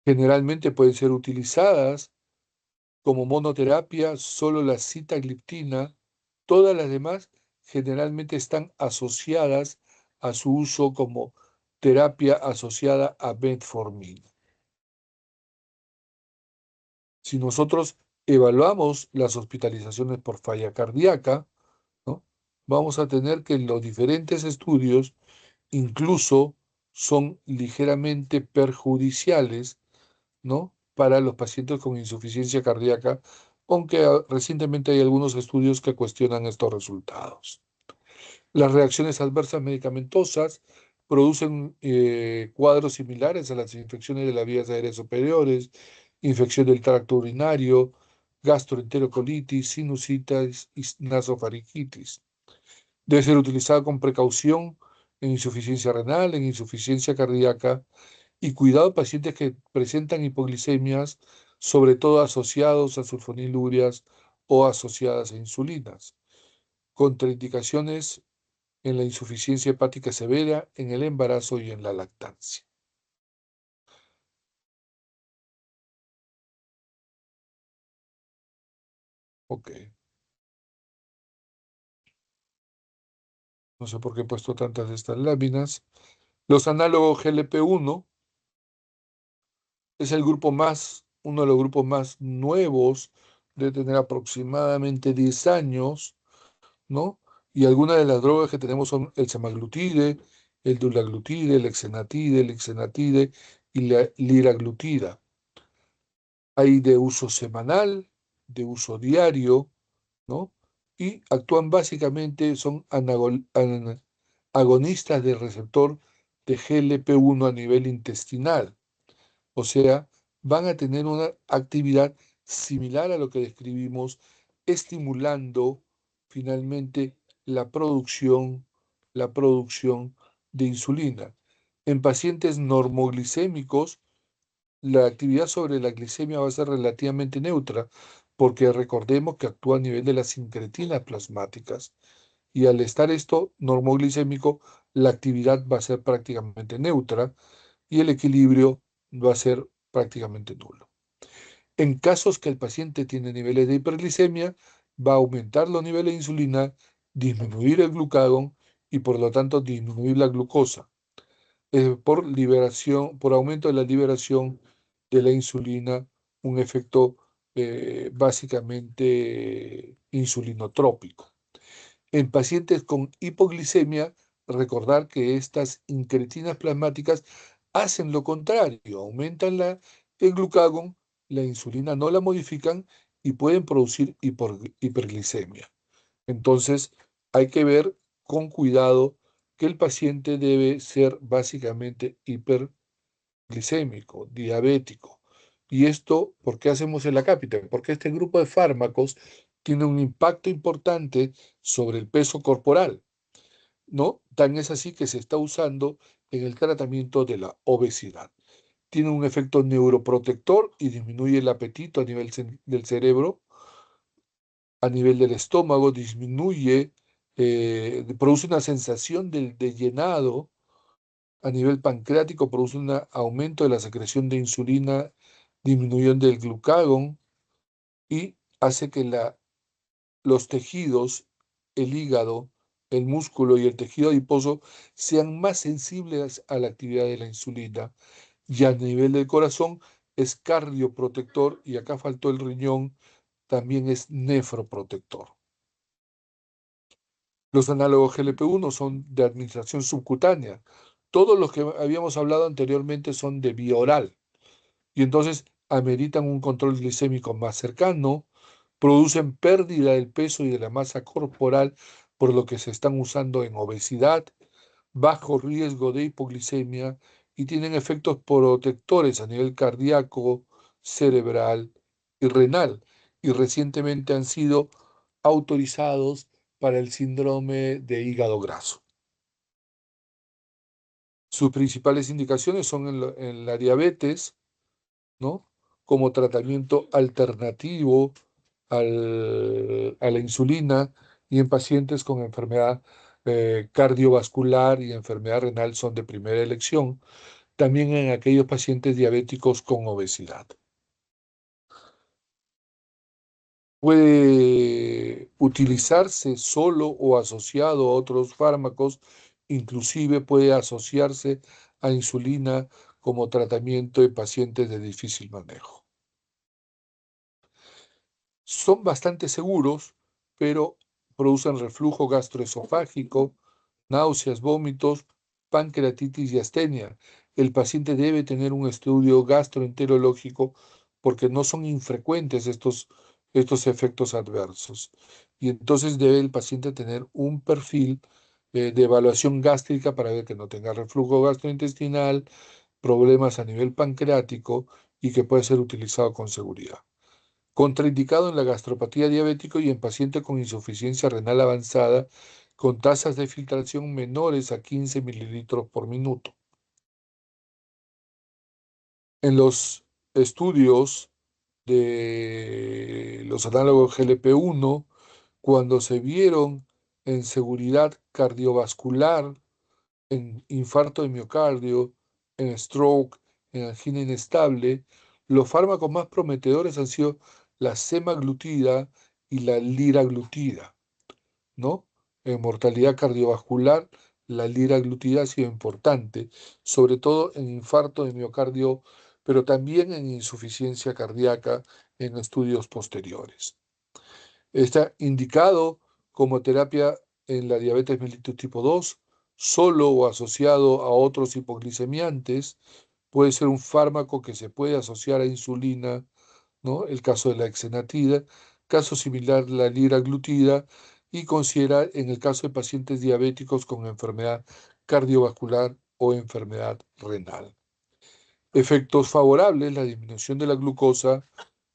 Generalmente pueden ser utilizadas como monoterapia solo la sitagliptina, todas las demás generalmente están asociadas a su uso como terapia asociada a metformina. Si nosotros evaluamos las hospitalizaciones por falla cardíaca, ¿no? Vamos a tener que los diferentes estudios incluso son ligeramente perjudiciales, ¿no? Para los pacientes con insuficiencia cardíaca, aunque recientemente hay algunos estudios que cuestionan estos resultados. Las reacciones adversas medicamentosas producen cuadros similares a las infecciones de las vías aéreas superiores, infección del tracto urinario, gastroenterocolitis, sinusitis y nasofaringitis. Debe ser utilizada con precaución en insuficiencia renal, en insuficiencia cardíaca y cuidado pacientes que presentan hipoglicemias, sobre todo asociados a sulfonilurias o asociadas a insulinas. Contraindicaciones en la insuficiencia hepática severa, en el embarazo y en la lactancia. Ok, no sé por qué he puesto tantas de estas láminas. Los análogos GLP-1 es uno de los grupos más nuevos, de tener aproximadamente 10 años, ¿no? Y algunas de las drogas que tenemos son el semaglutide, el dulaglutide, el exenatide y la liraglutida. Hay de uso semanal, de uso diario, ¿no? Y actúan básicamente, son agonistas del receptor de GLP-1 a nivel intestinal. O sea, van a tener una actividad similar a lo que describimos, estimulando finalmente la producción de insulina. En pacientes normoglicémicos, la actividad sobre la glicemia va a ser relativamente neutra, porque recordemos que actúa a nivel de las incretinas plasmáticas. Y al estar esto normoglicémico, la actividad va a ser prácticamente neutra y el equilibrio va a ser prácticamente nulo. En casos que el paciente tiene niveles de hiperglicemia, va a aumentar los niveles de insulina, disminuir el glucagón y por lo tanto disminuir la glucosa por aumento de la liberación de la insulina, un efecto básicamente insulinotrópico. En pacientes con hipoglicemia, recordar que estas incretinas plasmáticas hacen lo contrario, aumentan el glucagón, la insulina no la modifican y pueden producir hiperglicemia. Entonces, hay que ver con cuidado que el paciente debe ser básicamente hiperglicémico, diabético. ¿Y esto por qué hacemos el acápite? Porque este grupo de fármacos tiene un impacto importante sobre el peso corporal. ¿no? Tan es así que se está usando en el tratamiento de la obesidad. Tiene un efecto neuroprotector y disminuye el apetito a nivel del cerebro, a nivel del estómago, disminuye, produce una sensación de llenado. A nivel pancreático produce un aumento de la secreción de insulina, disminución del glucagón y hace que los tejidos, el hígado, el músculo y el tejido adiposo sean más sensibles a la actividad de la insulina. Y a nivel del corazón es cardioprotector y acá faltó el riñón, también es nefroprotector. Los análogos GLP-1 son de administración subcutánea. Todos los que habíamos hablado anteriormente son de vía oral y entonces ameritan un control glicémico más cercano, producen pérdida del peso y de la masa corporal, por lo que se están usando en obesidad, bajo riesgo de hipoglicemia y tienen efectos protectores a nivel cardíaco, cerebral y renal. Y recientemente han sido autorizados para el síndrome de hígado graso. Sus principales indicaciones son en la diabetes, ¿no? Como tratamiento alternativo a la insulina y en pacientes con enfermedad cardiovascular y enfermedad renal son de primera elección, también en aquellos pacientes diabéticos con obesidad. Puede utilizarse solo o asociado a otros fármacos, inclusive puede asociarse a insulina como tratamiento en pacientes de difícil manejo. Son bastante seguros, pero producen reflujo gastroesofágico, náuseas, vómitos, pancreatitis y astenia. El paciente debe tener un estudio gastroenterológico porque no son infrecuentes estos efectos adversos. Y entonces debe el paciente tener un perfil de evaluación gástrica para ver que no tenga reflujo gastrointestinal, problemas a nivel pancreático y que puede ser utilizado con seguridad. Contraindicado en la gastropatía diabética y en pacientes con insuficiencia renal avanzada con tasas de filtración menores a 15 mililitros por minuto. En los estudios de los análogos GLP-1, cuando se vieron en seguridad cardiovascular, en infarto de miocardio, en stroke, en angina inestable, los fármacos más prometedores han sido la semaglutida y la liraglutida, ¿no? En mortalidad cardiovascular, la liraglutida ha sido importante, sobre todo en infarto de miocardio, pero también en insuficiencia cardíaca en estudios posteriores. Está indicado como terapia en la diabetes mellitus tipo 2, solo o asociado a otros hipoglicemiantes. Puede ser un fármaco que se puede asociar a insulina, ¿no? El caso de la exenatida, caso similar la liraglutida, y considera en el caso de pacientes diabéticos con enfermedad cardiovascular o enfermedad renal. Efectos favorables, la disminución de la glucosa,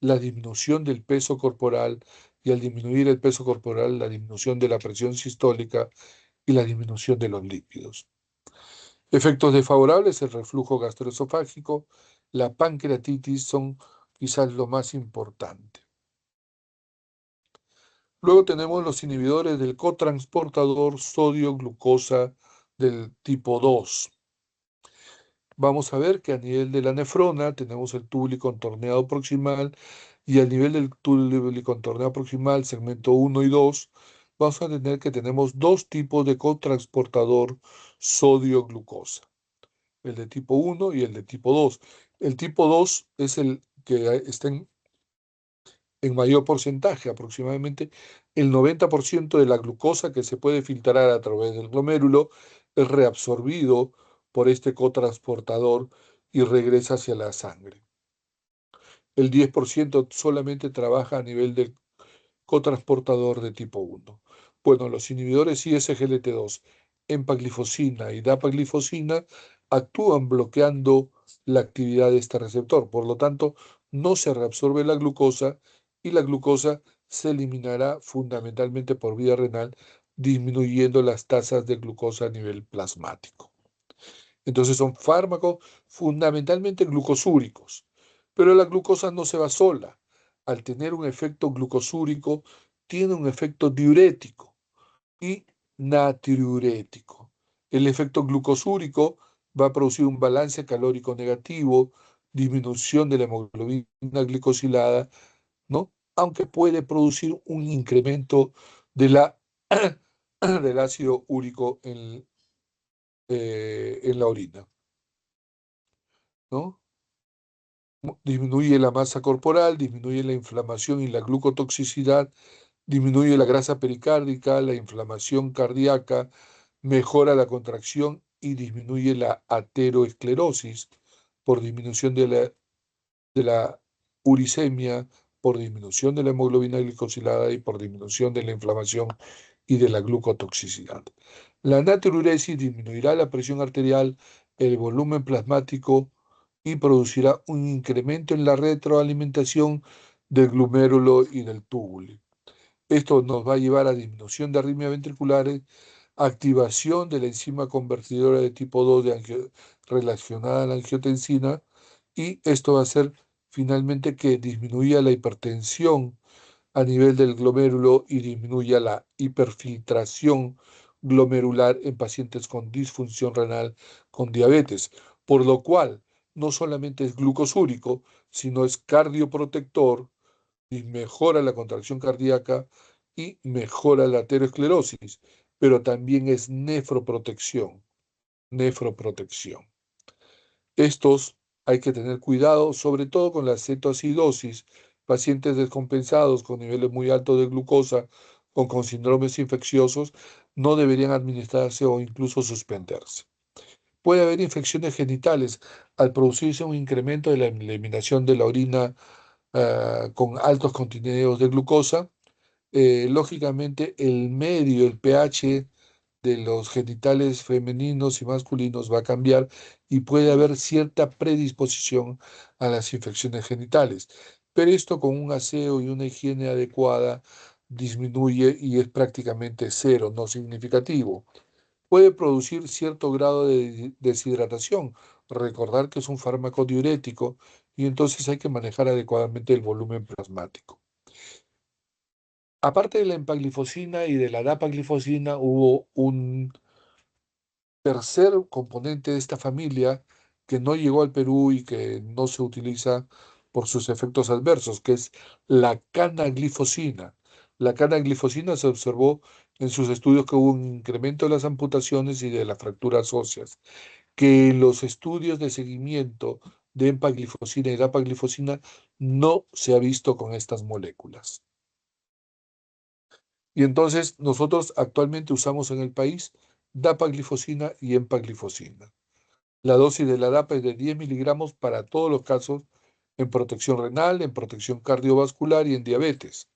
la disminución del peso corporal y al disminuir el peso corporal, la disminución de la presión sistólica y la disminución de los lípidos. Efectos desfavorables, el reflujo gastroesofágico, la pancreatitis son quizás lo más importante. Luego tenemos los inhibidores del cotransportador sodio-glucosa del tipo 2. Vamos a ver que a nivel de la nefrona tenemos el túbulo contorneado proximal y a nivel del túbulo contorneado proximal, segmento 1 y 2, vamos a tener que tenemos dos tipos de cotransportador sodio-glucosa, el de tipo 1 y el de tipo 2. El tipo 2 es el que está en mayor porcentaje, aproximadamente el 90% de la glucosa que se puede filtrar a través del glomérulo es reabsorbido por este cotransportador y regresa hacia la sangre. El 10% solamente trabaja a nivel del cotransportador de tipo 1. Bueno, los inhibidores ISGLT2, empaglifosina y dapaglifosina actúan bloqueando la actividad de este receptor. Por lo tanto, no se reabsorbe la glucosa y la glucosa se eliminará fundamentalmente por vía renal disminuyendo las tasas de glucosa a nivel plasmático. Entonces son fármacos fundamentalmente glucosúricos, pero la glucosa no se va sola. Al tener un efecto glucosúrico, tiene un efecto diurético y natriurético. El efecto glucosúrico va a producir un balance calórico negativo, disminución de la hemoglobina glicosilada, ¿no? Aunque puede producir un incremento de del ácido úrico en la orina, ¿no? Disminuye la masa corporal, disminuye la inflamación y la glucotoxicidad, disminuye la grasa pericárdica, la inflamación cardíaca, mejora la contracción y disminuye la ateroesclerosis por disminución de la uricemia, por disminución de la hemoglobina glicosilada y por disminución de la inflamación y de la glucotoxicidad. La natriuresis disminuirá la presión arterial, el volumen plasmático y producirá un incremento en la retroalimentación del glomérulo y del túbulo. Esto nos va a llevar a disminución de arritmias ventriculares, activación de la enzima convertidora de tipo 2 relacionada a la angiotensina, y esto va a hacer finalmente que disminuya la hipertensión a nivel del glomérulo y disminuya la hiperfiltración glomerular en pacientes con disfunción renal con diabetes, por lo cual no solamente es glucosúrico, sino es cardioprotector y mejora la contracción cardíaca y mejora la aterosclerosis, pero también es nefroprotección, nefroprotección. Estos hay que tener cuidado, sobre todo con la cetoacidosis, pacientes descompensados con niveles muy altos de glucosa o con síndromes infecciosos no deberían administrarse o incluso suspenderse. Puede haber infecciones genitales al producirse un incremento de la eliminación de la orina con altos contenidos de glucosa. Lógicamente el medio, el pH de los genitales femeninos y masculinos va a cambiar y puede haber cierta predisposición a las infecciones genitales. Pero esto con un aseo y una higiene adecuada disminuye y es prácticamente cero, no significativo. Puede producir cierto grado de deshidratación. Recordar que es un fármaco diurético y entonces hay que manejar adecuadamente el volumen plasmático. Aparte de la empaglifosina y de la dapaglifosina, hubo un tercer componente de esta familia que no llegó al Perú y que no se utiliza por sus efectos adversos, que es la canaglifosina. La canaglifosina se observó en sus estudios que hubo un incremento de las amputaciones y de las fracturas óseas, que en los estudios de seguimiento de empaglifosina y dapaglifosina no se ha visto con estas moléculas. Y entonces nosotros actualmente usamos en el país dapaglifosina y empaglifosina. La dosis de la DAPA es de 10 miligramos para todos los casos en protección renal, en protección cardiovascular y en diabetes.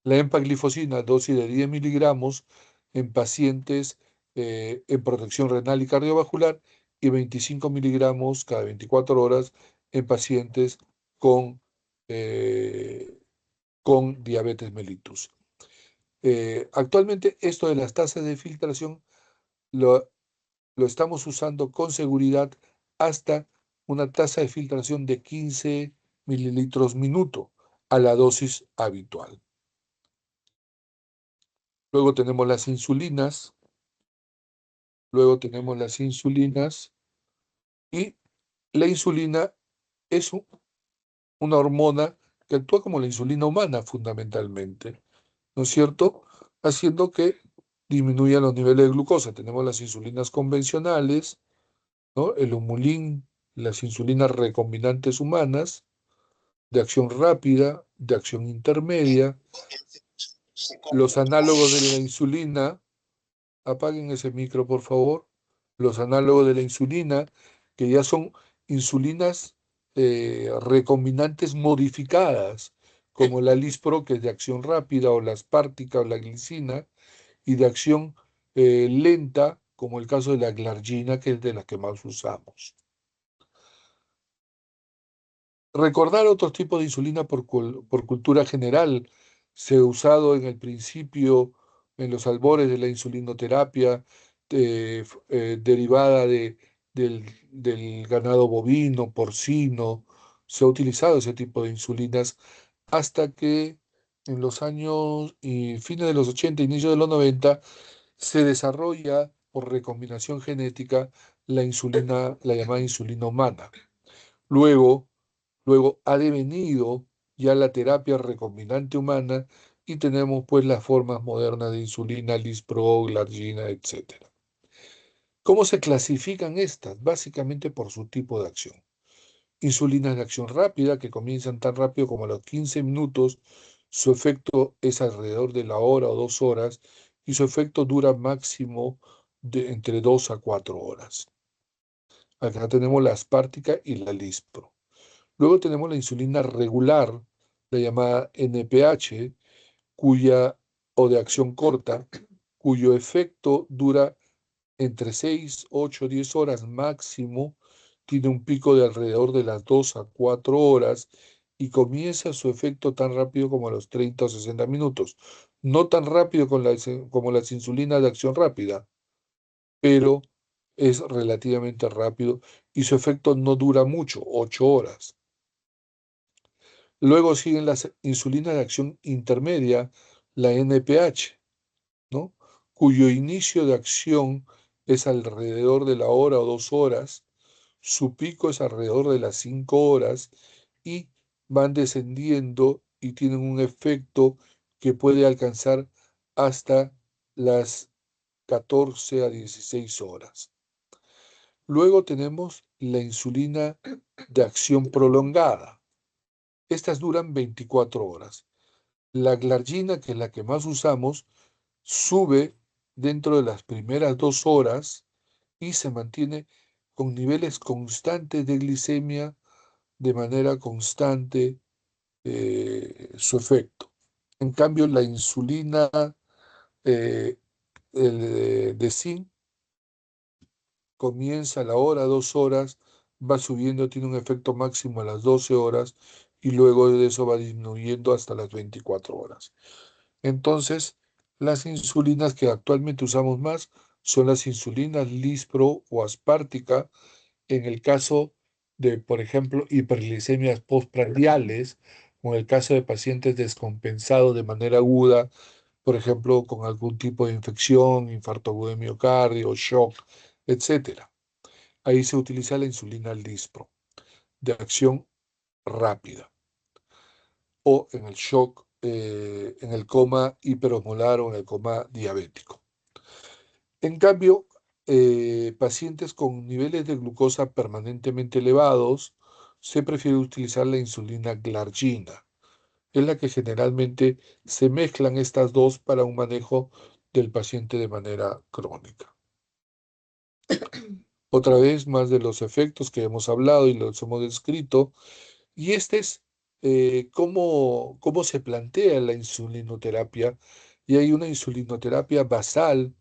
La empaglifosina, dosis de 10 miligramos en pacientes en protección renal y cardiovascular, y 25 miligramos cada 24 horas en pacientes con, eh, con diabetes mellitus. Actualmente esto de las tasas de filtración lo, lo estamos usando con seguridad hasta una tasa de filtración de 15 mililitros minuto a la dosis habitual. Luego tenemos las insulinas, luego tenemos las insulinas y la insulina es una hormona que actúa como la insulina humana fundamentalmente, ¿no es cierto? Haciendo que disminuyan los niveles de glucosa. Tenemos las insulinas convencionales, ¿no? El humulín, las insulinas recombinantes humanas, de acción rápida, de acción intermedia, los análogos de la insulina, apaguen ese micro por favor, los análogos de la insulina, que ya son insulinas recombinantes modificadas, como la Lispro, que es de acción rápida, o la Spártica o la glicina, y de acción lenta, como el caso de la glargina, que es de las que más usamos. Recordar otros tipos de insulina por cultura general. Se ha usado en el principio en los albores de la insulinoterapia derivada del ganado bovino, porcino. Se ha utilizado ese tipo de insulinas hasta que en los años y fines de los 80, inicio de los 90, se desarrolla por recombinación genética la insulina, la llamada insulina humana. Luego, luego ha devenido ya la terapia recombinante humana y tenemos pues las formas modernas de insulina, lispro, glargina, etcétera. ¿Cómo se clasifican estas? Básicamente por su tipo de acción. Insulinas de acción rápida que comienzan tan rápido como a los 15 minutos, su efecto es alrededor de la hora o 2 horas y su efecto dura máximo de entre 2 a 4 horas. Acá tenemos la aspartica y la lispro. Luego tenemos la insulina regular, la llamada NPH, cuya o de acción corta, cuyo efecto dura entre 6, 8, 10 horas máximo, tiene un pico de alrededor de las 2 a 4 horas y comienza su efecto tan rápido como a los 30 o 60 minutos. No tan rápido como las insulinas de acción rápida, pero es relativamente rápido y su efecto no dura mucho, 8 horas. Luego siguen las insulinas de acción intermedia, la NPH, ¿no? Cuyo inicio de acción es alrededor de la hora o 2 horas, su pico es alrededor de las 5 horas y van descendiendo y tienen un efecto que puede alcanzar hasta las 14 a 16 horas. Luego tenemos la insulina de acción prolongada. Estas duran 24 horas. La glargina, que es la que más usamos, sube dentro de las primeras 2 horas y se mantiene con niveles constantes de glicemia de manera constante su efecto. En cambio, la insulina eh, de zinc comienza a la hora, 2 horas, va subiendo, tiene un efecto máximo a las 12 horas y luego de eso va disminuyendo hasta las 24 horas. Entonces, las insulinas que actualmente usamos más son las insulinas Lispro o Aspártica en el caso de, por ejemplo, hiperglicemias postprandiales o en el caso de pacientes descompensados de manera aguda, por ejemplo, con algún tipo de infección, infarto agudo de miocardio, shock, etcétera. Ahí se utiliza la insulina Lispro de acción rápida o en el shock, en el coma hiperosmolar o en el coma diabético. En cambio, pacientes con niveles de glucosa permanentemente elevados, se prefiere utilizar la insulina glargina. Es la que generalmente se mezclan estas dos para un manejo del paciente de manera crónica. Otra vez, más de los efectos que hemos hablado y los hemos descrito, y este es cómo se plantea la insulinoterapia. Y hay una insulinoterapia basal,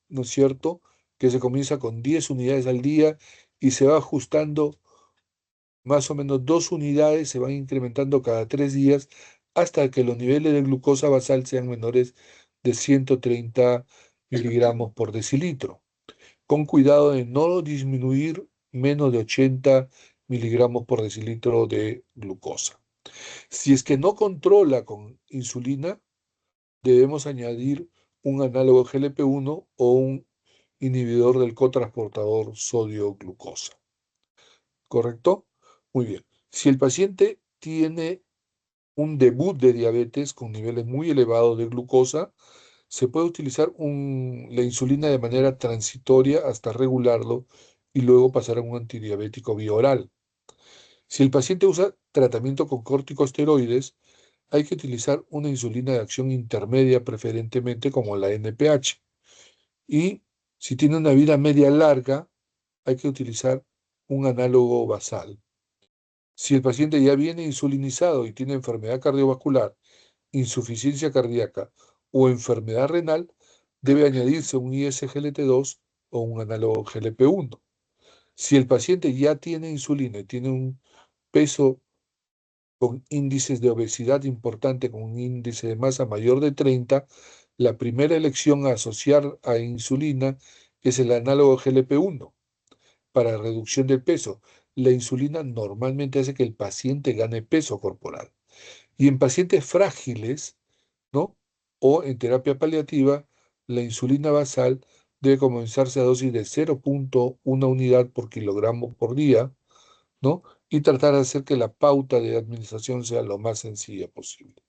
¿no es cierto?, que se comienza con 10 unidades al día y se va ajustando más o menos 2 unidades, se van incrementando cada 3 días hasta que los niveles de glucosa basal sean menores de 130 miligramos por decilitro, con cuidado de no disminuir menos de 80 miligramos por decilitro de glucosa. Si es que no controla con insulina, debemos añadir un análogo GLP-1 o un inhibidor del cotransportador sodio-glucosa. ¿Correcto? Muy bien. Si el paciente tiene un debut de diabetes con niveles muy elevados de glucosa, se puede utilizar la insulina de manera transitoria hasta regularlo y luego pasar a un antidiabético bioral. Si el paciente usa tratamiento con corticosteroides, hay que utilizar una insulina de acción intermedia, preferentemente como la NPH. Y si tiene una vida media larga, hay que utilizar un análogo basal. Si el paciente ya viene insulinizado y tiene enfermedad cardiovascular, insuficiencia cardíaca o enfermedad renal, debe añadirse un ISGLT2 o un análogo GLP-1. Si el paciente ya tiene insulina y tiene un peso con índices de obesidad importante, con un índice de masa mayor de 30, La primera elección a asociar a insulina es el análogo GLP-1 para reducción del peso. La insulina normalmente hace que el paciente gane peso corporal. Y en pacientes frágiles, ¿no? O en terapia paliativa, la insulina basal debe comenzarse a dosis de 0,1 unidad por kilogramo por día, ¿no? Y tratar de hacer que la pauta de administración sea lo más sencilla posible.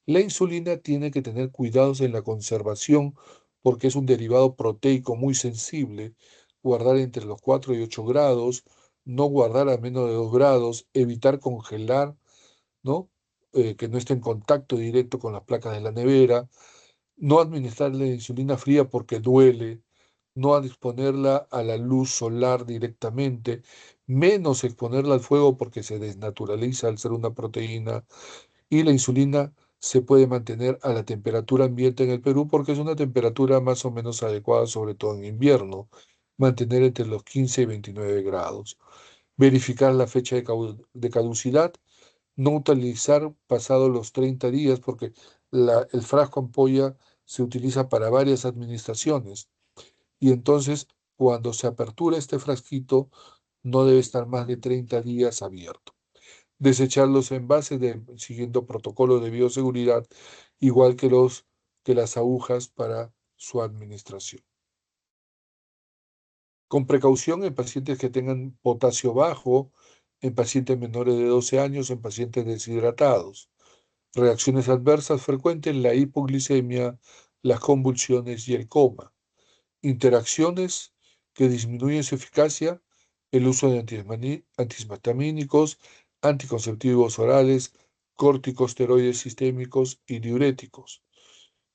La insulina tiene que tener cuidados en la conservación porque es un derivado proteico muy sensible, guardar entre los 4 y 8 grados, no guardar a menos de 2 grados, evitar congelar, ¿no? Que no esté en contacto directo con las placas de la nevera, no administrarle insulina fría porque duele, no exponerla a la luz solar directamente, menos exponerla al fuego porque se desnaturaliza al ser una proteína, y la insulina se puede mantener a la temperatura ambiente en el Perú porque es una temperatura más o menos adecuada, sobre todo en invierno, mantener entre los 15 y 29 grados. Verificar la fecha de caducidad, no utilizar pasados los 30 días porque el frasco ampolla se utiliza para varias administraciones y entonces cuando se apertura este frasquito no debe estar más de 30 días abierto. Desechar los envases siguiendo protocolos de bioseguridad, igual que las agujas para su administración. Con precaución en pacientes que tengan potasio bajo, en pacientes menores de 12 años, en pacientes deshidratados. Reacciones adversas frecuentes, la hipoglicemia, las convulsiones y el coma. Interacciones que disminuyen su eficacia, el uso de antihistamínicos, anticonceptivos orales, corticosteroides sistémicos y diuréticos,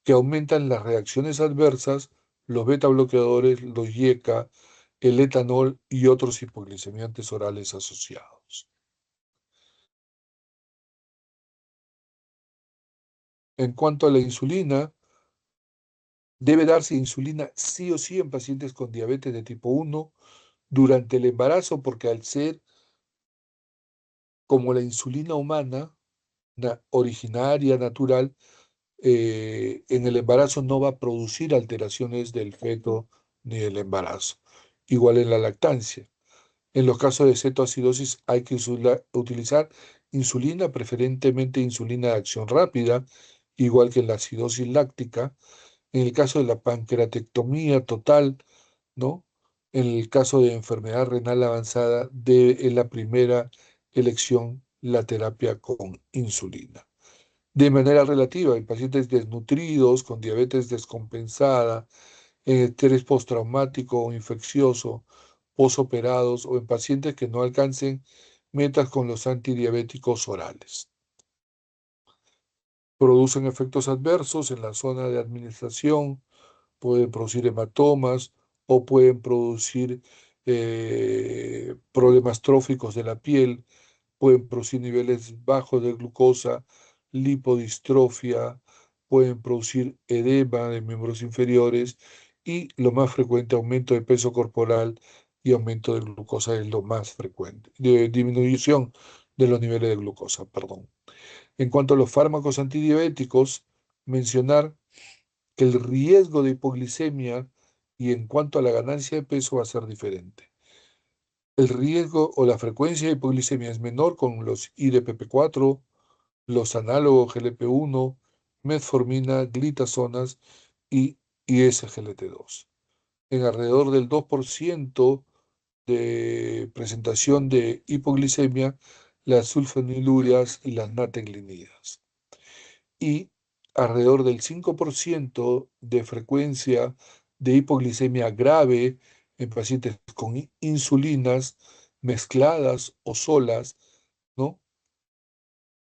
que aumentan las reacciones adversas, los beta bloqueadores, los IECA, el etanol y otros hipoglicemiantes orales asociados. En cuanto a la insulina, debe darse insulina sí o sí en pacientes con diabetes de tipo 1 durante el embarazo, porque al ser como la insulina humana, originaria, natural, en el embarazo no va a producir alteraciones del feto ni del embarazo. Igual en la lactancia. En los casos de cetoacidosis hay que utilizar insulina, preferentemente insulina de acción rápida, igual que en la acidosis láctica. En el caso de la pancreatectomía total, ¿no? En el caso de enfermedad renal avanzada, es la primera elección la terapia con insulina. De manera relativa, en pacientes desnutridos, con diabetes descompensada, en estrés postraumático o infeccioso, posoperados o en pacientes que no alcancen metas con los antidiabéticos orales. Producen efectos adversos en la zona de administración, pueden producir hematomas o pueden producir problemas tróficos de la piel, pueden producir niveles bajos de glucosa, lipodistrofia, pueden producir edema de miembros inferiores y lo más frecuente, aumento de peso corporal y aumento de glucosa es lo más frecuente, de disminución de los niveles de glucosa, perdón. En cuanto a los fármacos antidiabéticos, mencionar que el riesgo de hipoglicemia y en cuanto a la ganancia de peso va a ser diferente. El riesgo o la frecuencia de hipoglicemia es menor con los IDPP4, los análogos GLP-1, metformina, glitazonas y SGLT2. En alrededor del 2% de presentación de hipoglicemia, las sulfonilurias y las natriglinidas. Y alrededor del 5% de frecuencia de hipoglicemia grave en pacientes con insulinas mezcladas o solas, ¿no?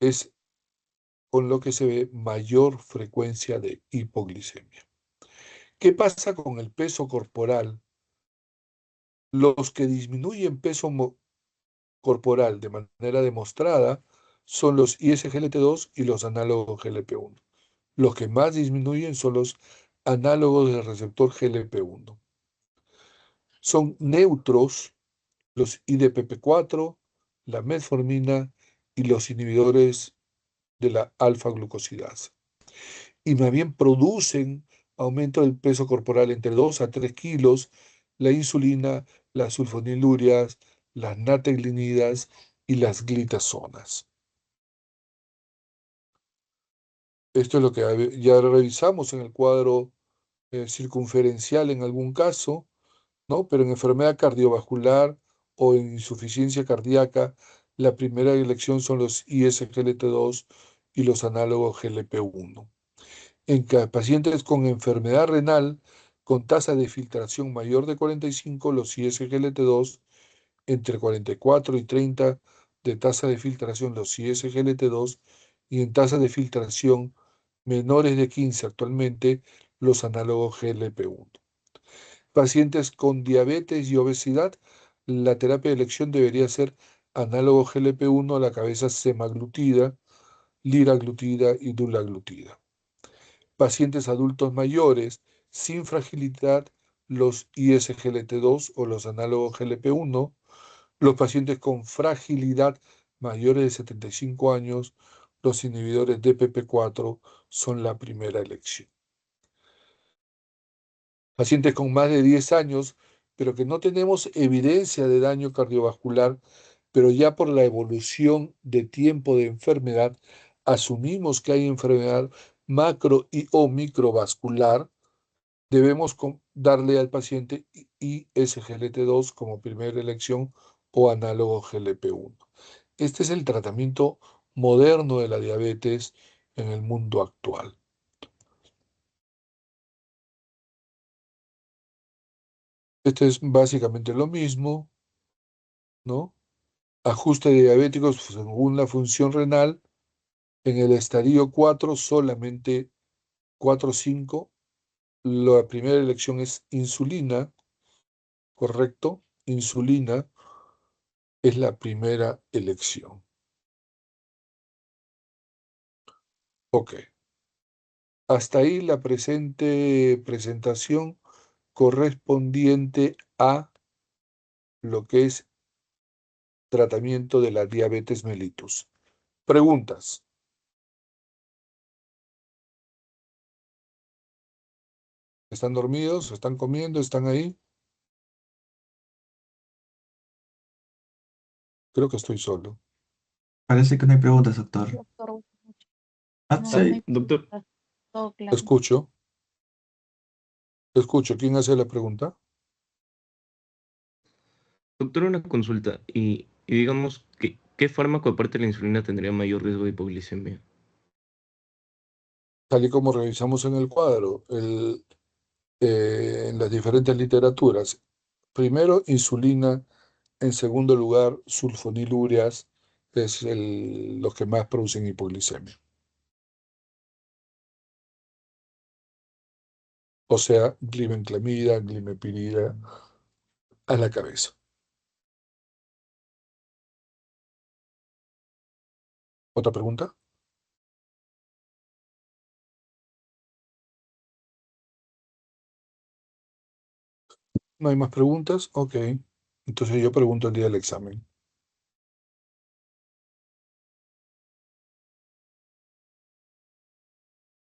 Es con lo que se ve mayor frecuencia de hipoglicemia. ¿Qué pasa con el peso corporal? Los que disminuyen peso corporal de manera demostrada son los ISGLT2 y los análogos GLP-1. Los que más disminuyen son los análogos del receptor GLP-1. Son neutros los IDPP4, la metformina y los inhibidores de la alfa-glucosidasa. Y más bien producen aumento del peso corporal entre 2 a 3 kilos, la insulina, las sulfonilurias, las natriglinidas y las glitazonas. Esto es lo que ya revisamos en el cuadro circunferencial en algún caso, ¿no? Pero en enfermedad cardiovascular o en insuficiencia cardíaca, la primera elección son los ISGLT2 y los análogos GLP-1. En pacientes con enfermedad renal con tasa de filtración mayor de 45, los ISGLT2, entre 44 y 30 de tasa de filtración, los ISGLT2, y en tasa de filtración menores de 15 actualmente, los análogos GLP-1. Pacientes con diabetes y obesidad, la terapia de elección debería ser análogo GLP-1 a la cabeza semaglutida, liraglutida y dulaglutida. Pacientes adultos mayores sin fragilidad, los ISGLT2 o los análogos GLP-1. Los pacientes con fragilidad mayores de 75 años, los inhibidores DPP4 son la primera elección. Pacientes con más de 10 años, pero que no tenemos evidencia de daño cardiovascular, pero ya por la evolución de tiempo de enfermedad, asumimos que hay enfermedad macro y o microvascular, debemos darle al paciente ISGLT2 como primera elección o análogo GLP-1. Este es el tratamiento moderno de la diabetes en el mundo actual. Este es básicamente lo mismo, ¿no? Ajuste de diabéticos según la función renal. En el estadio 4, solamente 4 o 5. La primera elección es insulina, ¿correcto? Insulina es la primera elección. Ok. Hasta ahí la presentación correspondiente a lo que es tratamiento de la diabetes mellitus. Preguntas. ¿Están dormidos? ¿Están comiendo? ¿Están ahí? Creo que estoy solo. Parece que no hay preguntas, doctor. Doctor, Ah, no, no sí. hay Doctor, preguntas, todo claro. Escucho. Escucho. ¿Quién hace la pregunta? doctor, una consulta. Y digamos, ¿qué fármaco aparte de la insulina tendría mayor riesgo de hipoglicemia? Tal y como revisamos en el cuadro, en las diferentes literaturas. Primero, insulina. En segundo lugar, sulfonilurias, es los que más producen hipoglicemia. O sea, glibenclamida, glimepirida a la cabeza. ¿Otra pregunta? ¿No hay más preguntas? Ok. Entonces yo pregunto el día del examen.